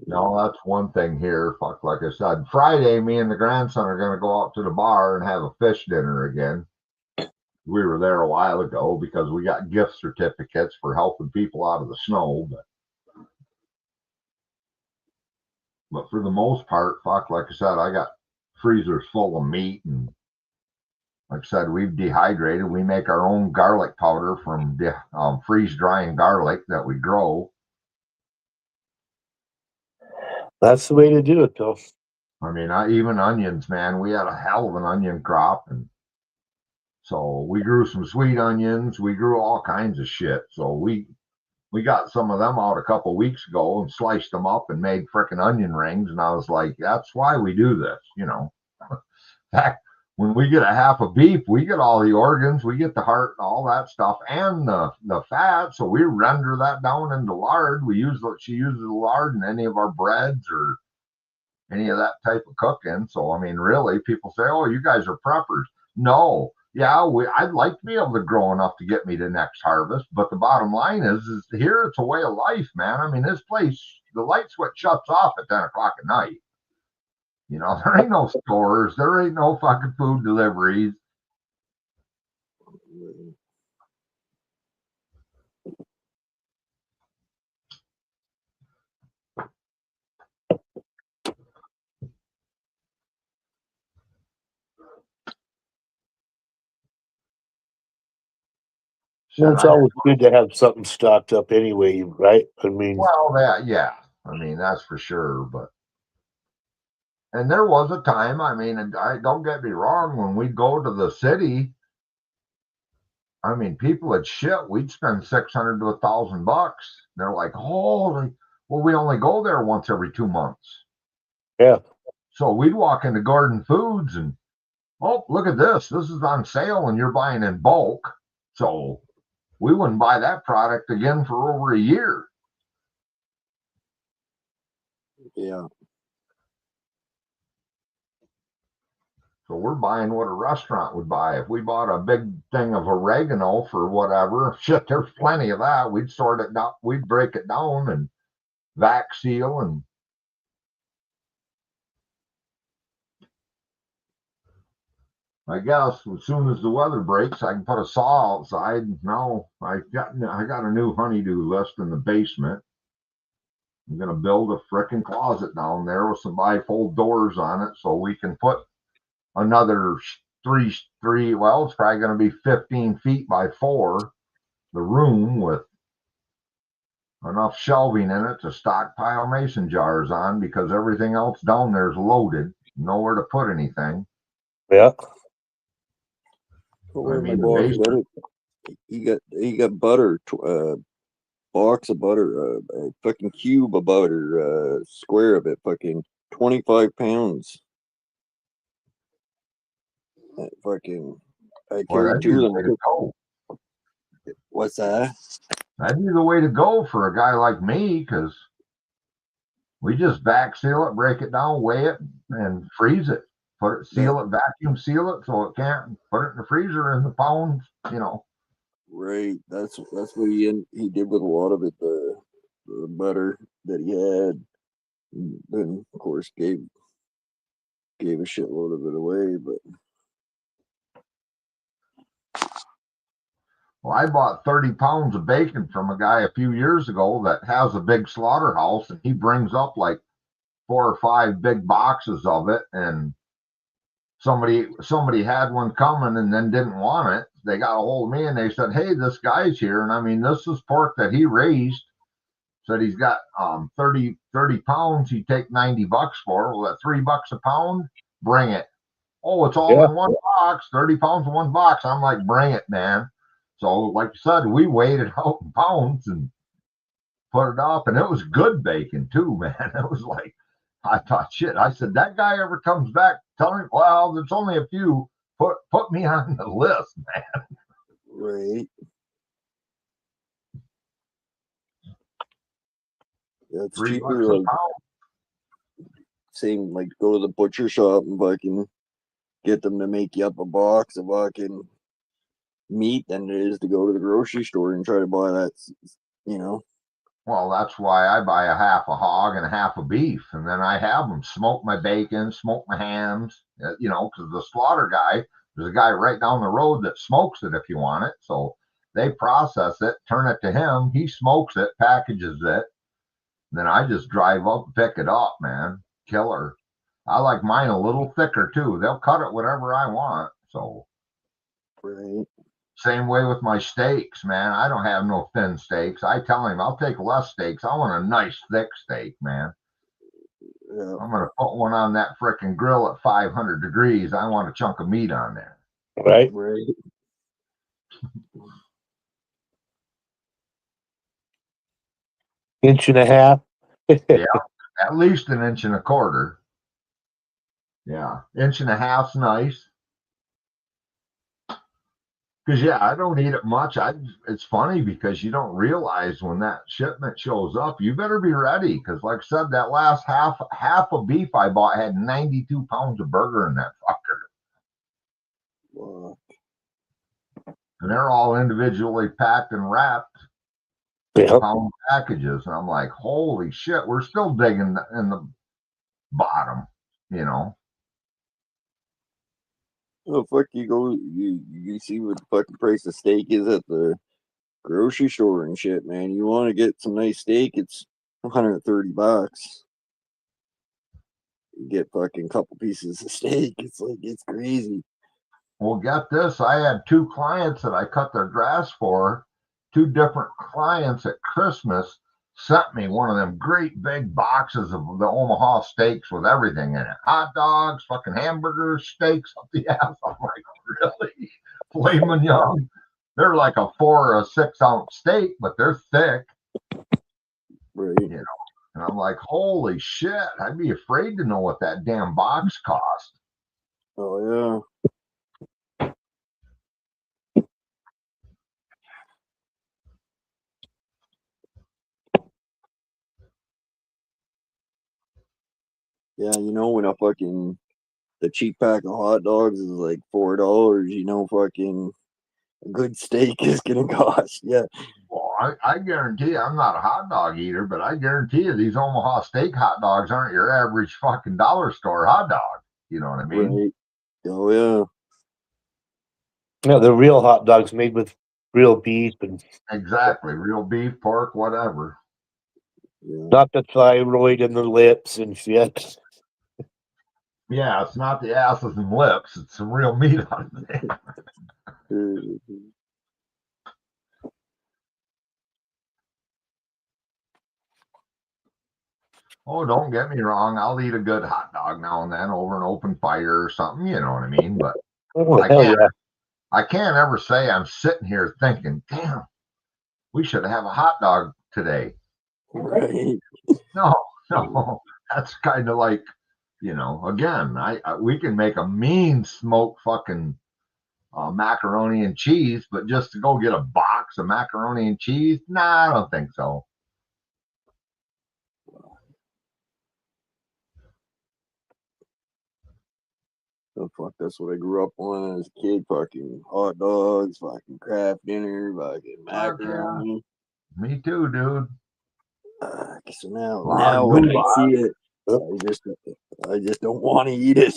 No, that's one thing here. Fuck, like I said, Friday, me and the grandson are going to go out to the bar and have a fish dinner again. We were there a while ago because we got gift certificates for helping people out of the snow. But for the most part, fuck, like I said, I got freezers full of meat, and like I said, we've dehydrated. We make our own garlic powder from freeze drying garlic that we grow. That's the way to do it, though. I mean, even onions, man. We had a hell of an onion crop, and so we grew some sweet onions. We grew all kinds of shit. So we got some of them out a couple weeks ago and sliced them up and made frickin' onion rings. And I was like, that's why we do this, you know. Heck, when we get a half a beef, we get all the organs, we get the heart, all that stuff, and the fat. So we render that down into lard. She uses the lard in any of our breads or any of that type of cooking. So I mean, really, people say, "Oh, you guys are preppers." No, yeah, I'd like to be able to grow enough to get me to next harvest, but the bottom line is here it's a way of life, man. I mean, this place the light switch shuts off at 10 o'clock at night. You know, there ain't no stores, there ain't no fucking food deliveries. Well, it's always good to have something stocked up anyway, right? I mean, Well, that, yeah. I mean, that's for sure. But, and there was a time, I mean, and I don't get me wrong, when we'd go to the city, I mean, people would shit. We'd spend $600 to $1,000. They're like, holy, well, we only go there once every 2 months. yeah. So we'd walk into Garden Foods and, oh, look at this. This is on sale and you're buying in bulk. So we wouldn't buy that product again for over a year. Yeah. So we're buying what a restaurant would buy. If we bought a big thing of oregano for whatever, shit, there's plenty of that. We'd sort it down, we'd break it down and vac seal, and I guess as soon as the weather breaks, I can put a saw outside. Now I got a new honeydew list in the basement. I'm gonna build a frickin' closet down there with some bifold doors on it, so we can put another three. Well, it's probably gonna be 15 feet by 4. The room with enough shelving in it to stockpile mason jars on, because everything else down there is loaded. Nowhere to put anything. Yeah. Where my boss butter? He got butter, box of butter, a fucking cube of butter, square of it, fucking 25 pounds. Fucking, I carried 2 of them. What's that? That'd be the way to go for a guy like me, because we just vac seal it, break it down, weigh it, and freeze it. Put it, seal it, vacuum seal it, so it can't. Put it in the freezer in the pounds, you know. Right. That's what he did with a lot of it. The butter that he had, and then of course gave a shitload of it away. But well, I bought 30 pounds of bacon from a guy a few years ago that has a big slaughterhouse, and he brings up like 4 or 5 big boxes of it, and somebody had one coming and then didn't want it. They got a hold of me and they said, hey, this guy's here. And I mean, this is pork that he raised. Said he's got 30 pounds. He'd take $90 for. Well, at $3 a pound, bring it. Oh, it's all in one box, 30 pounds in one box. I'm like, bring it, man. So like you said, we weighed it out in pounds and put it up, and it was good bacon too, man. It was like, I thought, shit. I said, that guy ever comes back, tell him, well, there's only a few. Put me on the list, man. right. Yeah, it's $3 cheaper. a Like, pound. same, like go to the butcher shop and fucking get them to make you up a box of fucking meat than it is to go to the grocery store and try to buy that, you know. Well, that's why I buy a half a hog and a half a beef, and then I have them smoke my bacon, smoke my hams, you know, because the slaughter guy, there's a guy right down the road that smokes it if you want it. So they process it, turn it to him, he smokes it, packages it, then I just drive up and pick it up, man. Killer. I like mine a little thicker too. They'll cut it whatever I want. So right. Same way with my steaks, man. I don't have no thin steaks. I tell him I'll take less steaks. I want a nice thick steak, man. Yeah. I'm gonna put one on that frickin' grill at 500 degrees. I want a chunk of meat on there. Right. Right. Inch and a half. Yeah, at least an inch and a quarter. Yeah, inch and a half's nice. Because yeah, I don't eat it much. It's funny because you don't realize when that shipment shows up, you better be ready. Because like I said, that last half of beef I bought had 92 pounds of burger in that fucker. Wow. And they're all individually packed and wrapped. Yeah. pound packages. And I'm like, holy shit, we're still digging in the bottom, you know. Oh fuck! You see what the fucking price of steak is at the grocery store and shit, man. You want to get some nice steak? It's $130. You get fucking couple pieces of steak. It's like it's crazy. Well, get this. I had 2 clients that I cut their grass for. 2 different clients at Christmas sent me one of them great big boxes of the Omaha steaks with everything in it. Hot dogs, fucking hamburgers, steaks up the ass. I'm like, really? Filet mignon. They're like a 4 or a 6 ounce steak, but they're thick. Right. You know. And I'm like, holy shit. I'd be afraid to know what that damn box cost. Oh yeah. Yeah, you know when the cheap pack of hot dogs is like $4, you know fucking a good steak is gonna cost. Yeah. Well, I guarantee you, I'm not a hot dog eater, but I guarantee you these Omaha steak hot dogs aren't your average fucking dollar store hot dog. You know what I mean? Right. Oh yeah. Yeah, they're real hot dogs made with real beef and Exactly. Real beef, pork, whatever. Yeah. not the thyroid and the lips and shit. Yeah, it's not the asses and lips. It's some real meat on there. Oh, don't get me wrong. I'll eat a good hot dog now and then over an open fire or something. You know what I mean? But Oh, I hell can't. yeah. I can't ever say I'm sitting here thinking, "Damn, we should have a hot dog today." Right. No, that's kind of like, you know. Again, we can make a mean smoked fucking macaroni and cheese, but just to go get a box of macaroni and cheese, nah, I don't think so. Oh fuck, that's what I grew up on as a kid. Fucking hot dogs, fucking Kraft Dinner, fucking Fuck yeah. macaroni. Me too, dude. So now Lot of when I goulash. see it, I just don't want to eat it.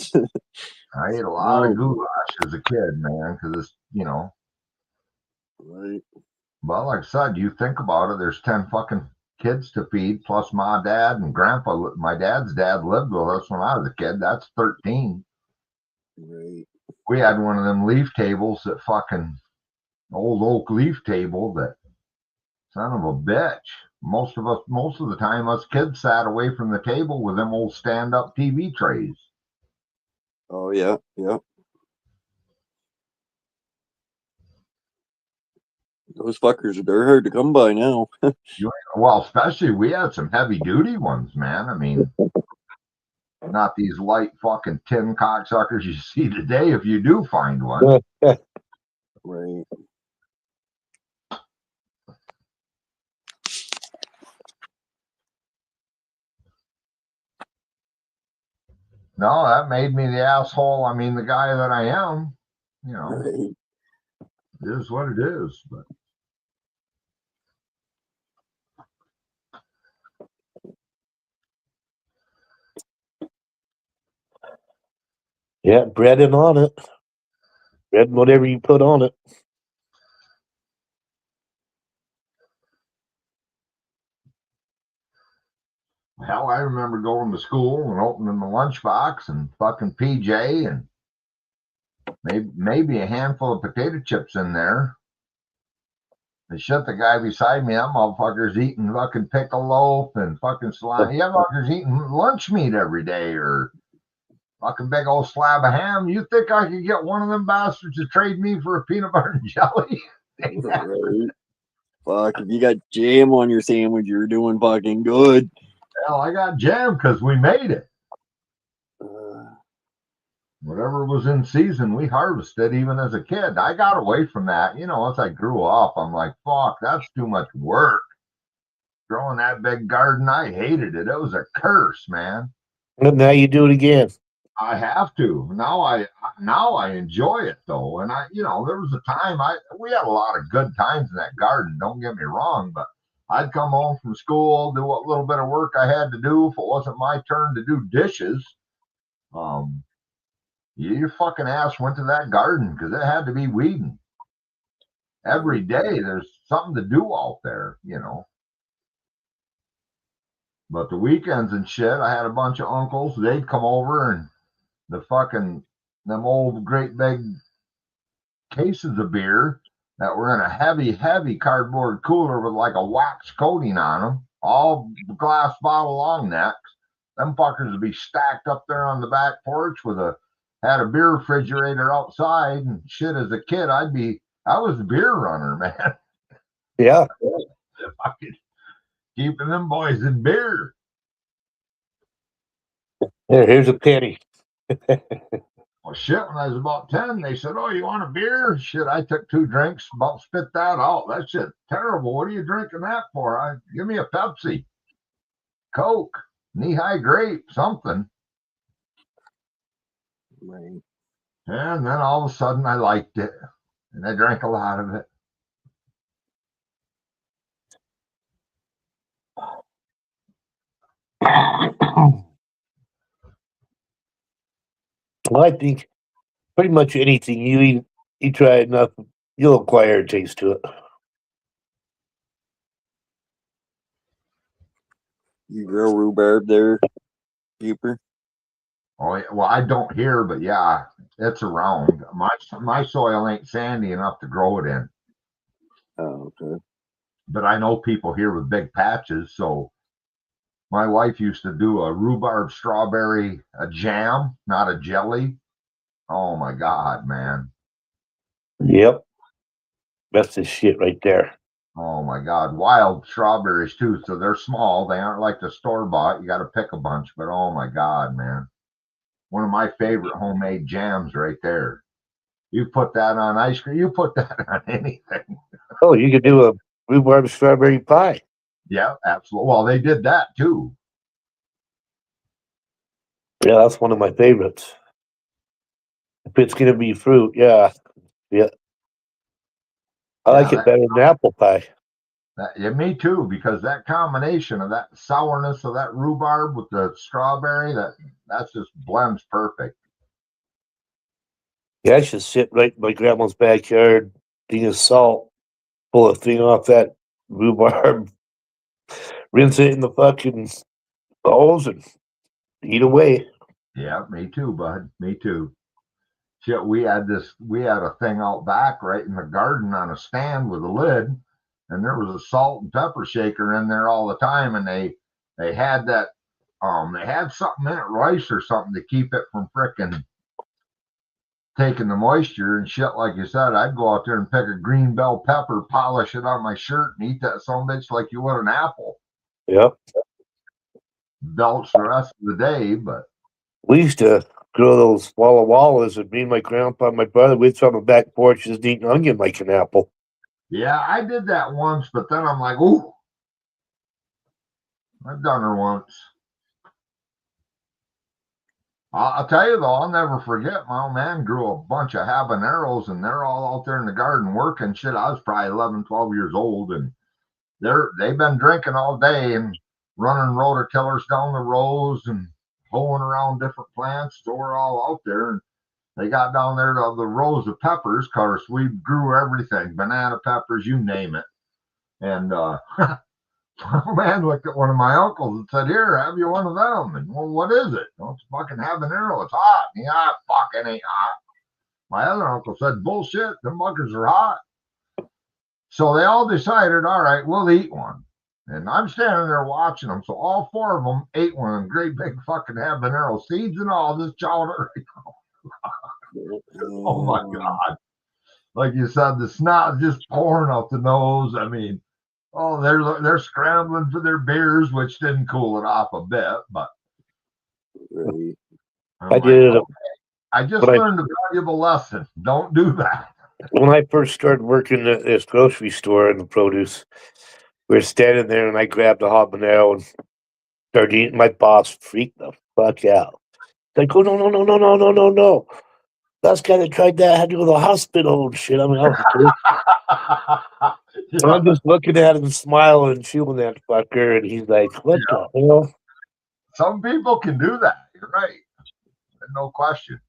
I ate a lot No. of goulash as a kid, man, because it's, you know. Right. Well, like I said, you think about it, there's 10 fucking kids to feed, plus my dad and grandpa. My dad's dad lived with us when I was a kid. That's 13. Right. We had one of them leaf tables that fucking old oak leaf table that son of a bitch. Most of the time, us kids sat away from the table with them old stand-up TV trays. Oh yeah, yeah. Those fuckers, they're hard to come by now. Well, especially we had some heavy-duty ones, man. I mean, not these light fucking tin cocksuckers you see today. If you do find one, Right. no, that made me the asshole. I mean, the guy that I am. You know, Right. it is what it is. But Yeah, bread and on it. Bread and whatever you put on it. hell, I remember going to school and opening the lunchbox and fucking PJ and maybe a handful of potato chips in there. They shut the guy beside me. That motherfucker's eating fucking pickle loaf and fucking slime. Yeah, motherfucker's eating lunch meat every day or fucking big old slab of ham. You think I could get one of them bastards to trade me for a peanut butter and jelly? Right. Fuck, if you got jam on your sandwich, you're doing fucking good. Hell, I got jam because we made it. Whatever was in season, we harvested even as a kid. I got away from that. You know, as I grew up, I'm like, fuck, that's too much work. Growing that big garden, I hated it. It was a curse, man. And now you do it again. I have to. Now I enjoy it though. And there was a time we had a lot of good times in that garden, don't get me wrong, but I'd come home from school, do what little bit of work I had to do. If it wasn't my turn to do dishes, your fucking ass went to that garden because it had to be weeding. Every day there's something to do out there, you know. But the weekends and shit, I had a bunch of uncles. They'd come over and them old great big cases of beer that were in a heavy cardboard cooler with like a wax coating on them, all glass bottle long necks. Them fuckers would be stacked up there on the back porch had a beer refrigerator outside and shit. As a kid, I was the beer runner, man. Yeah. Keeping them boys in beer. Here's a penny. Well, shit, when I was about 10, they said, "Oh, you want a beer?" Shit, I took 2 drinks, about spit that out. That shit terrible. What are you drinking that for? Give me a Pepsi, Coke, knee-high grape, something. Right. And then all of a sudden I liked it. And I drank a lot of it. Well, I think pretty much anything you eat, you try enough, you'll acquire a taste to it. You grow rhubarb there, Keeper? Oh, yeah, well, I don't here, but yeah, it's around. My soil ain't sandy enough to grow it in. Oh, okay. But I know people here with big patches. So my wife used to do a rhubarb strawberry jam, not a jelly. Oh my God, man. Yep. That's the shit right there. Oh my God. Wild strawberries too. So they're small. They aren't like the store bought. You got to pick a bunch, but oh my God, man. One of my favorite homemade jams right there. You put that on ice cream. You put that on anything. Oh, you could do a rhubarb strawberry pie. Yeah, absolutely. Well, they did that too. Yeah, that's one of my favorites. If it's going to be fruit, yeah. I like it better than apple pie. Yeah, me too, because that combination of that sourness of that rhubarb with the strawberry, that's just blends perfect. Yeah, I should sit right in my grandma's backyard, thing of salt, pull a thing off that rhubarb, rinse it in the fucking bowls, and eat away. Yeah, me too, bud. Me too. Shit, we had a thing out back right in the garden on a stand with a lid, and there was a salt and pepper shaker in there all the time, and they had that they had something in it, rice or something, to keep it from frickin' taking the moisture and shit. Like you said, I'd go out there and pick a green bell pepper, polish it on my shirt, and eat that son of a bitch like you would an apple. Yep. Belch the rest of the day, but we used to grow those Walla Wallas, and me and my grandpa and my brother, we'd sit on the back porch just eating onion like an apple. Yeah, I did that once, but then I'm like, ooh, I've done her once. I'll tell you though, I'll never forget, my old man grew a bunch of habaneros, and they're all out there in the garden working. Shit, I was probably 11, 12 years old, and they've been drinking all day and running rototillers down the rows and hoeing around different plants. So we're all out there, and they got down there to the rows of peppers. Of course, we grew everything, banana peppers, you name it. And my man looked at one of my uncles and said, "Here, have you one of them?" And, well, what is it? "Oh, it's fucking habanero. It's hot." "Yeah, fucking ain't hot." My other uncle said, "Bullshit, them buggers are hot." So they all decided, all right, we'll eat one. And I'm standing there watching them. So all 4 of them ate one of them great big fucking habanero, seeds and all, just chowed it right. Oh my God. Like you said, the snot just pouring out the nose. I mean, oh, they're scrambling for their beers, which didn't cool it off a bit, but Right. I did it. I just learned a valuable lesson. Don't do that. When I first started working at this grocery store in the produce, we were standing there, and I grabbed a habanero and started eating. My boss freaked the fuck out. Like, oh, no. Last guy that tried that had to go to the hospital and shit. I mean, And I'm just looking at him smiling and chewing that fucker, and he's like, "What the hell?" Some people can do that. You're right. No question.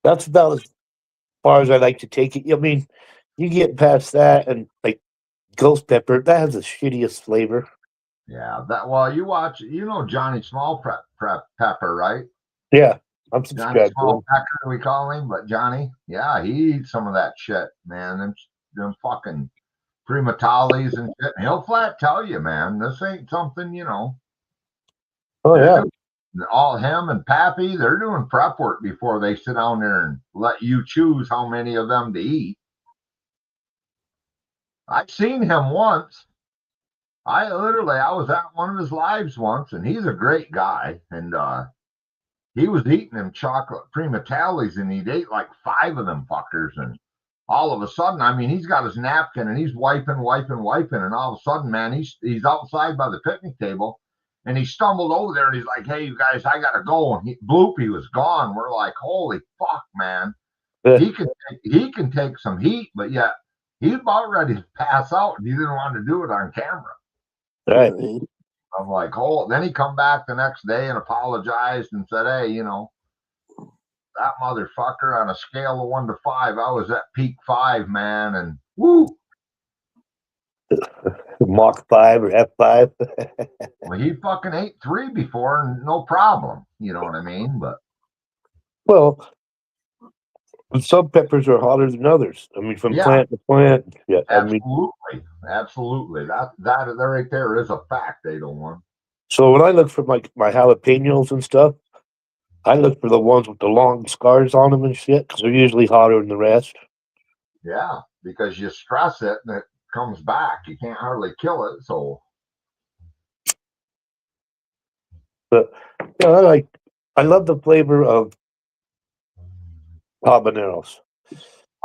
That's about as far as I like to take it. I mean, you get past that, and like ghost pepper, that has the shittiest flavor. Yeah, that well, you watch, you know Johnny Small Pepper, right? Yeah, I'm Johnny subscribed to Small him. Pepper, we call him, but Johnny, yeah, he eats some of that shit, man. Them fucking primatalis and shit. He'll flat tell you, man, this ain't something, you know. Oh yeah, All him and Pappy, they're doing prep work before they sit down there and let you choose how many of them to eat. I've seen him once. I was at one of his lives once, and he's a great guy. And he was eating them chocolate primatalis, and he'd ate like 5 of them fuckers. And all of a sudden, I mean, he's got his napkin and he's wiping, and all of a sudden, man, he's outside by the picnic table, and he stumbled over there, and he's like, "Hey, you guys, I gotta go." And he was gone. We're like, "Holy fuck, man!" He can take some heat, but yet he's about ready to pass out, and he didn't want to do it on camera. right. I'm like, oh, then he come back the next day and apologized and said, "Hey, you know, that motherfucker on a scale of 1 to 5, I was at peak 5, man." And woo, Mach 5 or F5. well, he fucking ate 3 before and no problem. You know what I mean? But Well, some peppers are hotter than others. I mean, from yeah, plant to plant. Yeah, I mean, absolutely. That right there is a fact, 801. so when I look for my jalapenos and stuff, I look for the ones with the long scars on them and shit because they're usually hotter than the rest. Yeah, because you stress it and it comes back. You can't hardly kill it. So, But yeah, I love the flavor of habaneros.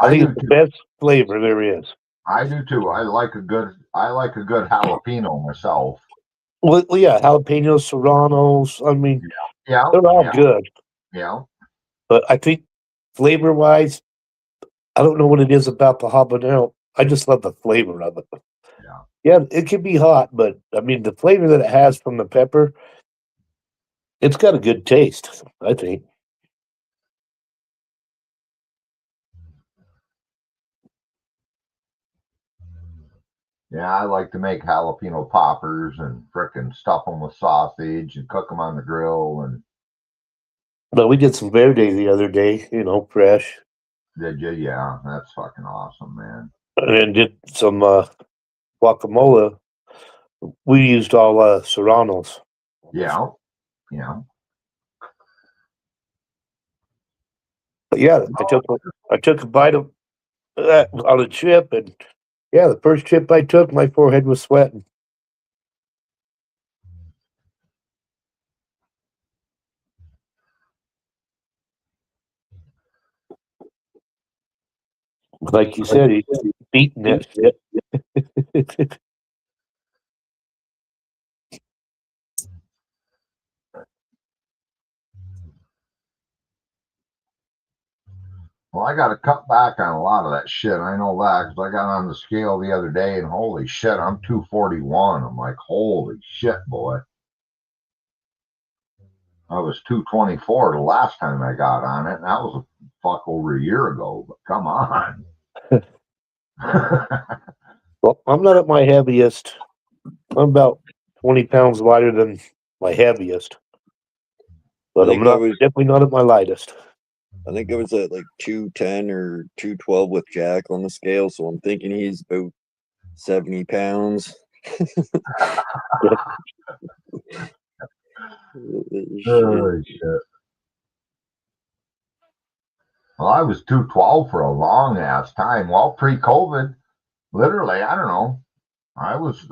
I think it's the best flavor there is. I do too. I like a good jalapeno myself. Well, yeah, jalapenos, serranos. I mean, Yeah, they're all good. Yeah. But I think flavor wise, I don't know what it is about the habanero. I just love the flavor of it. Yeah, it can be hot, but I mean the flavor that it has from the pepper, it's got a good taste, I think. Yeah, I like to make jalapeno poppers and frickin' stuff them with sausage and cook them on the grill. And But we did some verde the other day, fresh. did you? Yeah, that's fucking awesome, man. And then did some guacamole. We used all serranos. Yeah. But yeah, I took a bite of that on a chip, and yeah, the first chip I took, my forehead was sweating. Like you said, he's beating that shit. Well, I got to cut back on a lot of that shit. I know that because I got on the scale the other day, and holy shit, I'm 241. I'm like, holy shit, boy. I was 224 the last time I got on it, and that was a fuck over a year ago. But come on. Well, I'm not at my heaviest. I'm about 20 pounds lighter than my heaviest. But I'm definitely not at my lightest. I think it was at like 210 or 212 with Jack on the scale, so I'm thinking he's about 70 pounds. Holy shit. Well, I was 212 for a long ass time. Well, pre-COVID, literally, I don't know. I was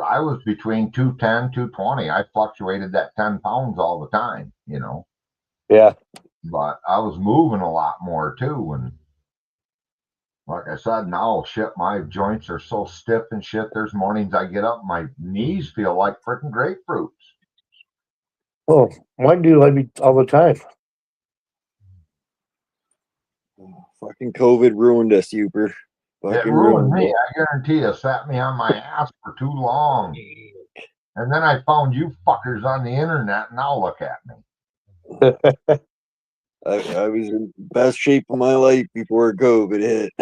between 210, 220. I fluctuated that 10 pounds all the time, Yeah. But I was moving a lot more too. And like I said, now shit, my joints are so stiff and shit. There's mornings I get up, my knees feel like freaking grapefruits. Oh, mine do all the time. Fucking COVID ruined us, Uber. Fucking ruined ruined me. it. I guarantee you, sat me on my ass for too long. And then I found you fuckers on the internet, and now look at me. I was in the best shape of my life before COVID hit.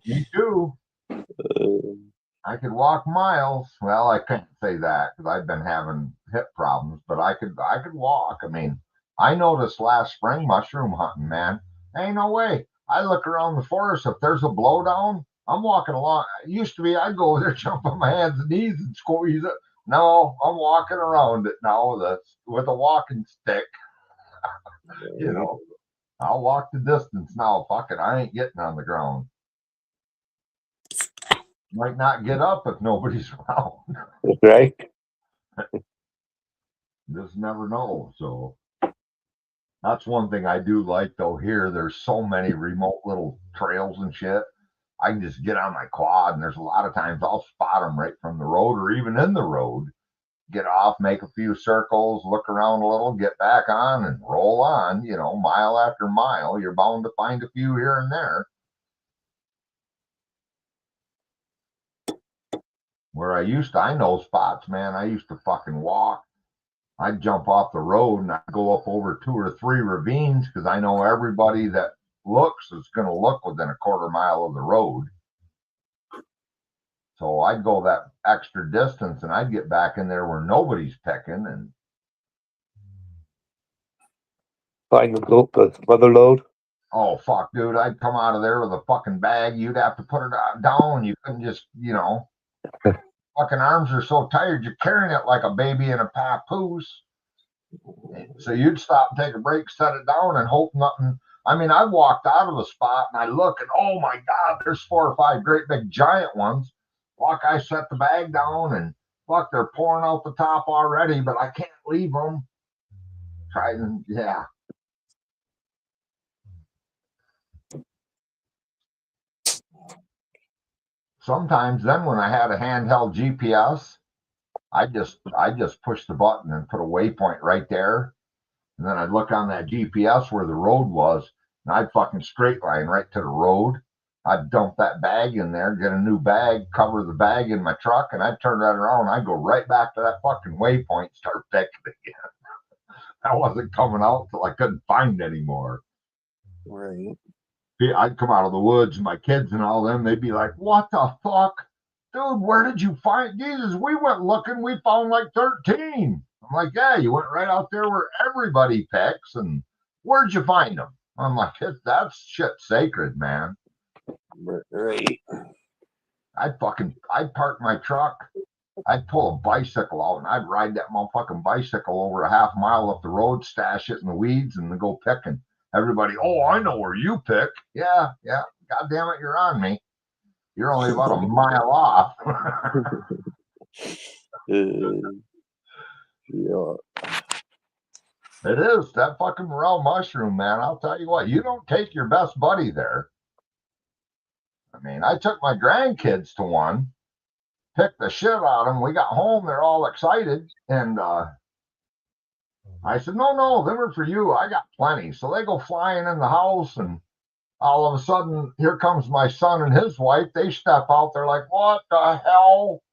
Me too. I could walk miles. Well, I can't say that because I've been having hip problems, but I could walk. I mean, I noticed last spring mushroom hunting, man. Ain't no way. I look around the forest. If there's a blowdown, I'm walking along. It used to be I'd go there, jump on my hands and knees and squeeze it. No, I'm walking around it now with a walking stick. You know, I'll walk the distance now. Fuck it, I ain't getting on the ground. Might not get up if nobody's around. Right? Just never know. So that's one thing I do like though. Here, there's so many remote little trails and shit. I can just get on my quad, and there's a lot of times I'll spot them right from the road or even in the road. Get off, make a few circles, look around a little, get back on, and roll on. You know, mile after mile, you're bound to find a few here and there. Where I know spots, man. I used to fucking walk. I'd jump off the road and I'd go up over 2 or 3 ravines because I know everybody that looks is going to look within a quarter mile of the road. So I'd go that extra distance and I'd get back in there where nobody's picking and Find the mother load. oh fuck, dude! I'd come out of there with a fucking bag. You'd have to put it down. You couldn't just, fucking arms are so tired. You're carrying it like a baby in a papoose. So you'd stop and take a break, set it down, and hope nothing. I mean, I walked out of a spot and I look and oh my god, there's 4 or 5 great big giant ones. Fuck, I set the bag down and fuck, they're pouring out the top already, but I can't leave them. Yeah. Sometimes then when I had a handheld GPS, I just pushed the button and put a waypoint right there. And then I'd look on that GPS where the road was, and I'd fucking straight line right to the road. I'd dump that bag in there, get a new bag, cover the bag in my truck, and I'd turn that around. I'd go right back to that fucking waypoint, start picking again. I wasn't coming out till I couldn't find anymore. Right. I'd come out of the woods, and my kids and all them, they'd be like, what the fuck? Dude, where did you find Jesus? We went looking, we found like 13. I'm like, yeah, you went right out there where everybody picks, and where'd you find them? I'm like, that's shit sacred, man. Right. I'd park my truck, I'd pull a bicycle out, and I'd ride that motherfucking bicycle over a half mile up the road, stash it in the weeds, and then go picking. Everybody, oh, I know where you pick. Yeah. God damn it, you're on me. You're only about a mile off. Yeah. It is that fucking morel mushroom, man. I'll tell you what, you don't take your best buddy there. I mean, I took my grandkids to one, picked the shit out of them. We got home, they're all excited, and I said, no, them are for you. I got plenty. So they go flying in the house, and all of a sudden, here comes my son and his wife. They step out. They're like, what the hell?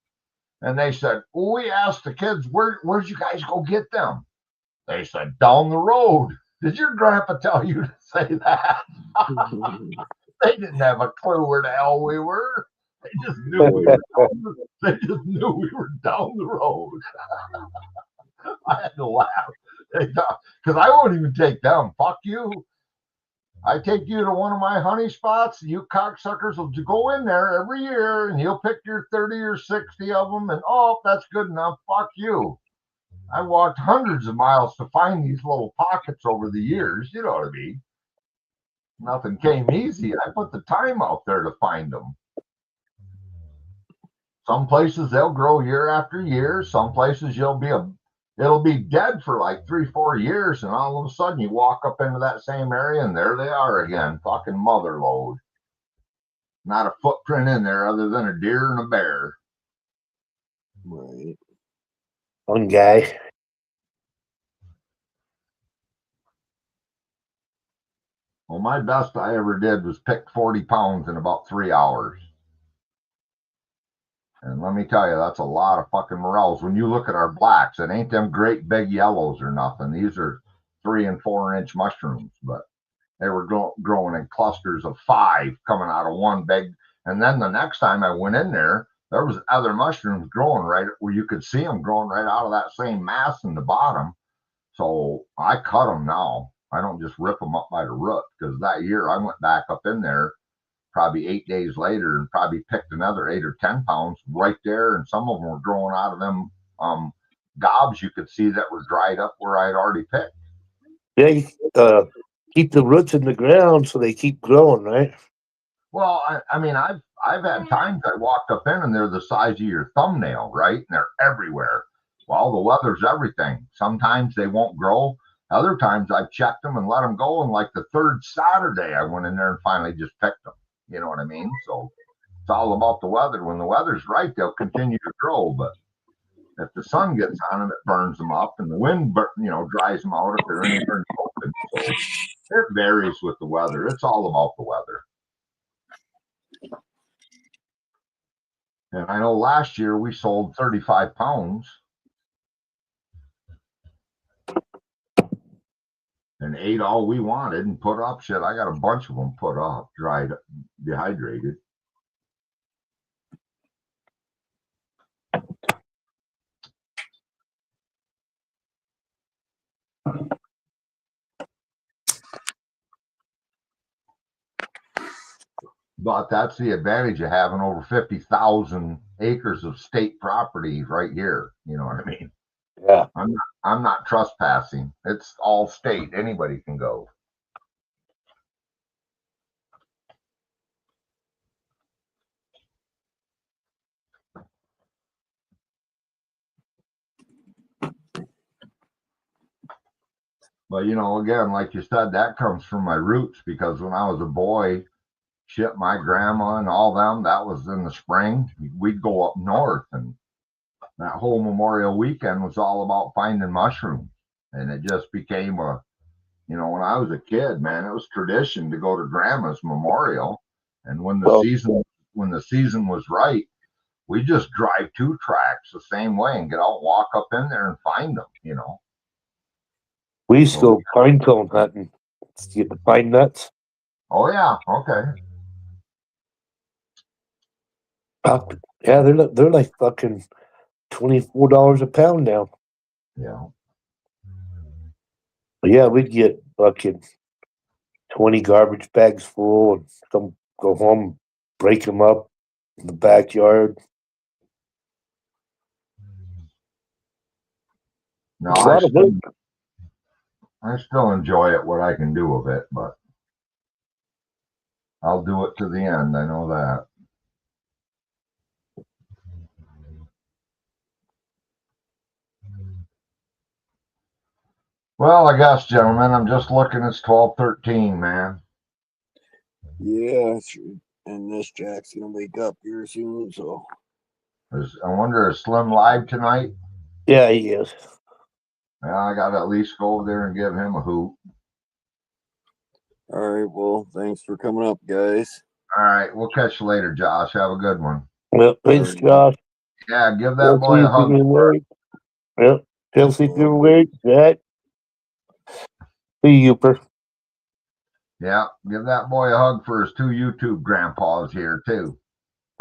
And they said, well, we asked the kids, where'd you guys go get them? They said, down the road. Did your grandpa tell you to say that? They didn't have a clue where the hell we were. They just knew we were down the road. I had to laugh. Because I won't even take them. Fuck you. I take you to one of my honey spots. You cocksuckers will go in there every year and you'll pick your 30 or 60 of them. And oh, that's good enough. Fuck you. I walked hundreds of miles to find these little pockets over the years. You know what I mean? Nothing came easy. I put the time out there to find them. Some places they'll grow year after year. Some places it'll be dead for like 3-4 years, and all of a sudden you walk up into that same area and there they are again, fucking mother load. Not a footprint in there other than a deer and a bear. Right. One guy. Well, my best I ever did was pick 40 pounds in about 3 hours. And let me tell you, that's a lot of fucking morels. When you look at our blacks, it ain't them great big yellows or nothing. These are 3 and 4 inch mushrooms, but they were growing in clusters of 5 coming out of one big. And then the next time I went in there was other mushrooms growing right where you could see them growing right out of that same mass in the bottom. So I cut them now. I don't just rip them up by the root, because that year I went back up in there probably 8 days later and probably picked another 8 or 10 pounds right there. And some of them were growing out of them gobs you could see that were dried up where I'd already picked. Yeah, you, keep the roots in the ground so they keep growing, right? Well, I mean, I've had times I walked up in and they're the size of your thumbnail, right? And they're everywhere. Well, the weather's everything. Sometimes they won't grow. Other times I've checked them and let them go. And like the 3rd Saturday, I went in there and finally just picked them. You know what I mean? So it's all about the weather. When the weather's right, they'll continue to grow. But if the sun gets on them, it burns them up, and the wind, dries them out if they're anywhere in the open. So it varies with the weather. It's all about the weather. And I know last year we sold 35 pounds and ate all we wanted and put up shit. I got a bunch of them put up, dried, dehydrated. But that's the advantage of having over 50,000 acres of state property right here. You know what I mean? Yeah. I'm not trespassing. It's all state. Anybody can go. But, again, like you said, that comes from my roots, because when I was a boy, shit, my grandma and all them, that was in the spring. We'd go up north, and that whole Memorial weekend was all about finding mushrooms. And it just became when I was a kid, man, it was tradition to go to grandma's memorial. And when the season was right, we just drive 2 tracks the same way and get out and walk up in there and find them, We used to go pine cone hunting to get the pine nuts. Oh yeah, okay. Yeah, they're like fucking $24 a pound now. Yeah. But yeah, we'd get fucking 20 garbage bags full and go home, break them up in the backyard. No, I still enjoy it, what I can do with it, but I'll do it to the end. I know that. Well, I guess, gentlemen, I'm just looking. It's 12:13, man. Yeah, sure. And this Jack's gonna wake up here soon, so. I wonder, is Slim live tonight? Yeah, he is. Yeah, I gotta at least go over there and give him a hoot. All right, well, thanks for coming up, guys. All right, we'll catch you later, Josh. Have a good one. Well, thanks, Josh. Yeah, give that boy a hug. Yep, Chelsea through weight, Jack. See you, per. Yeah, give that boy a hug for his 2 YouTube grandpas here, too.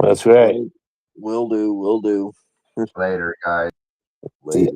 That's right. Will do. Later, guys. Later.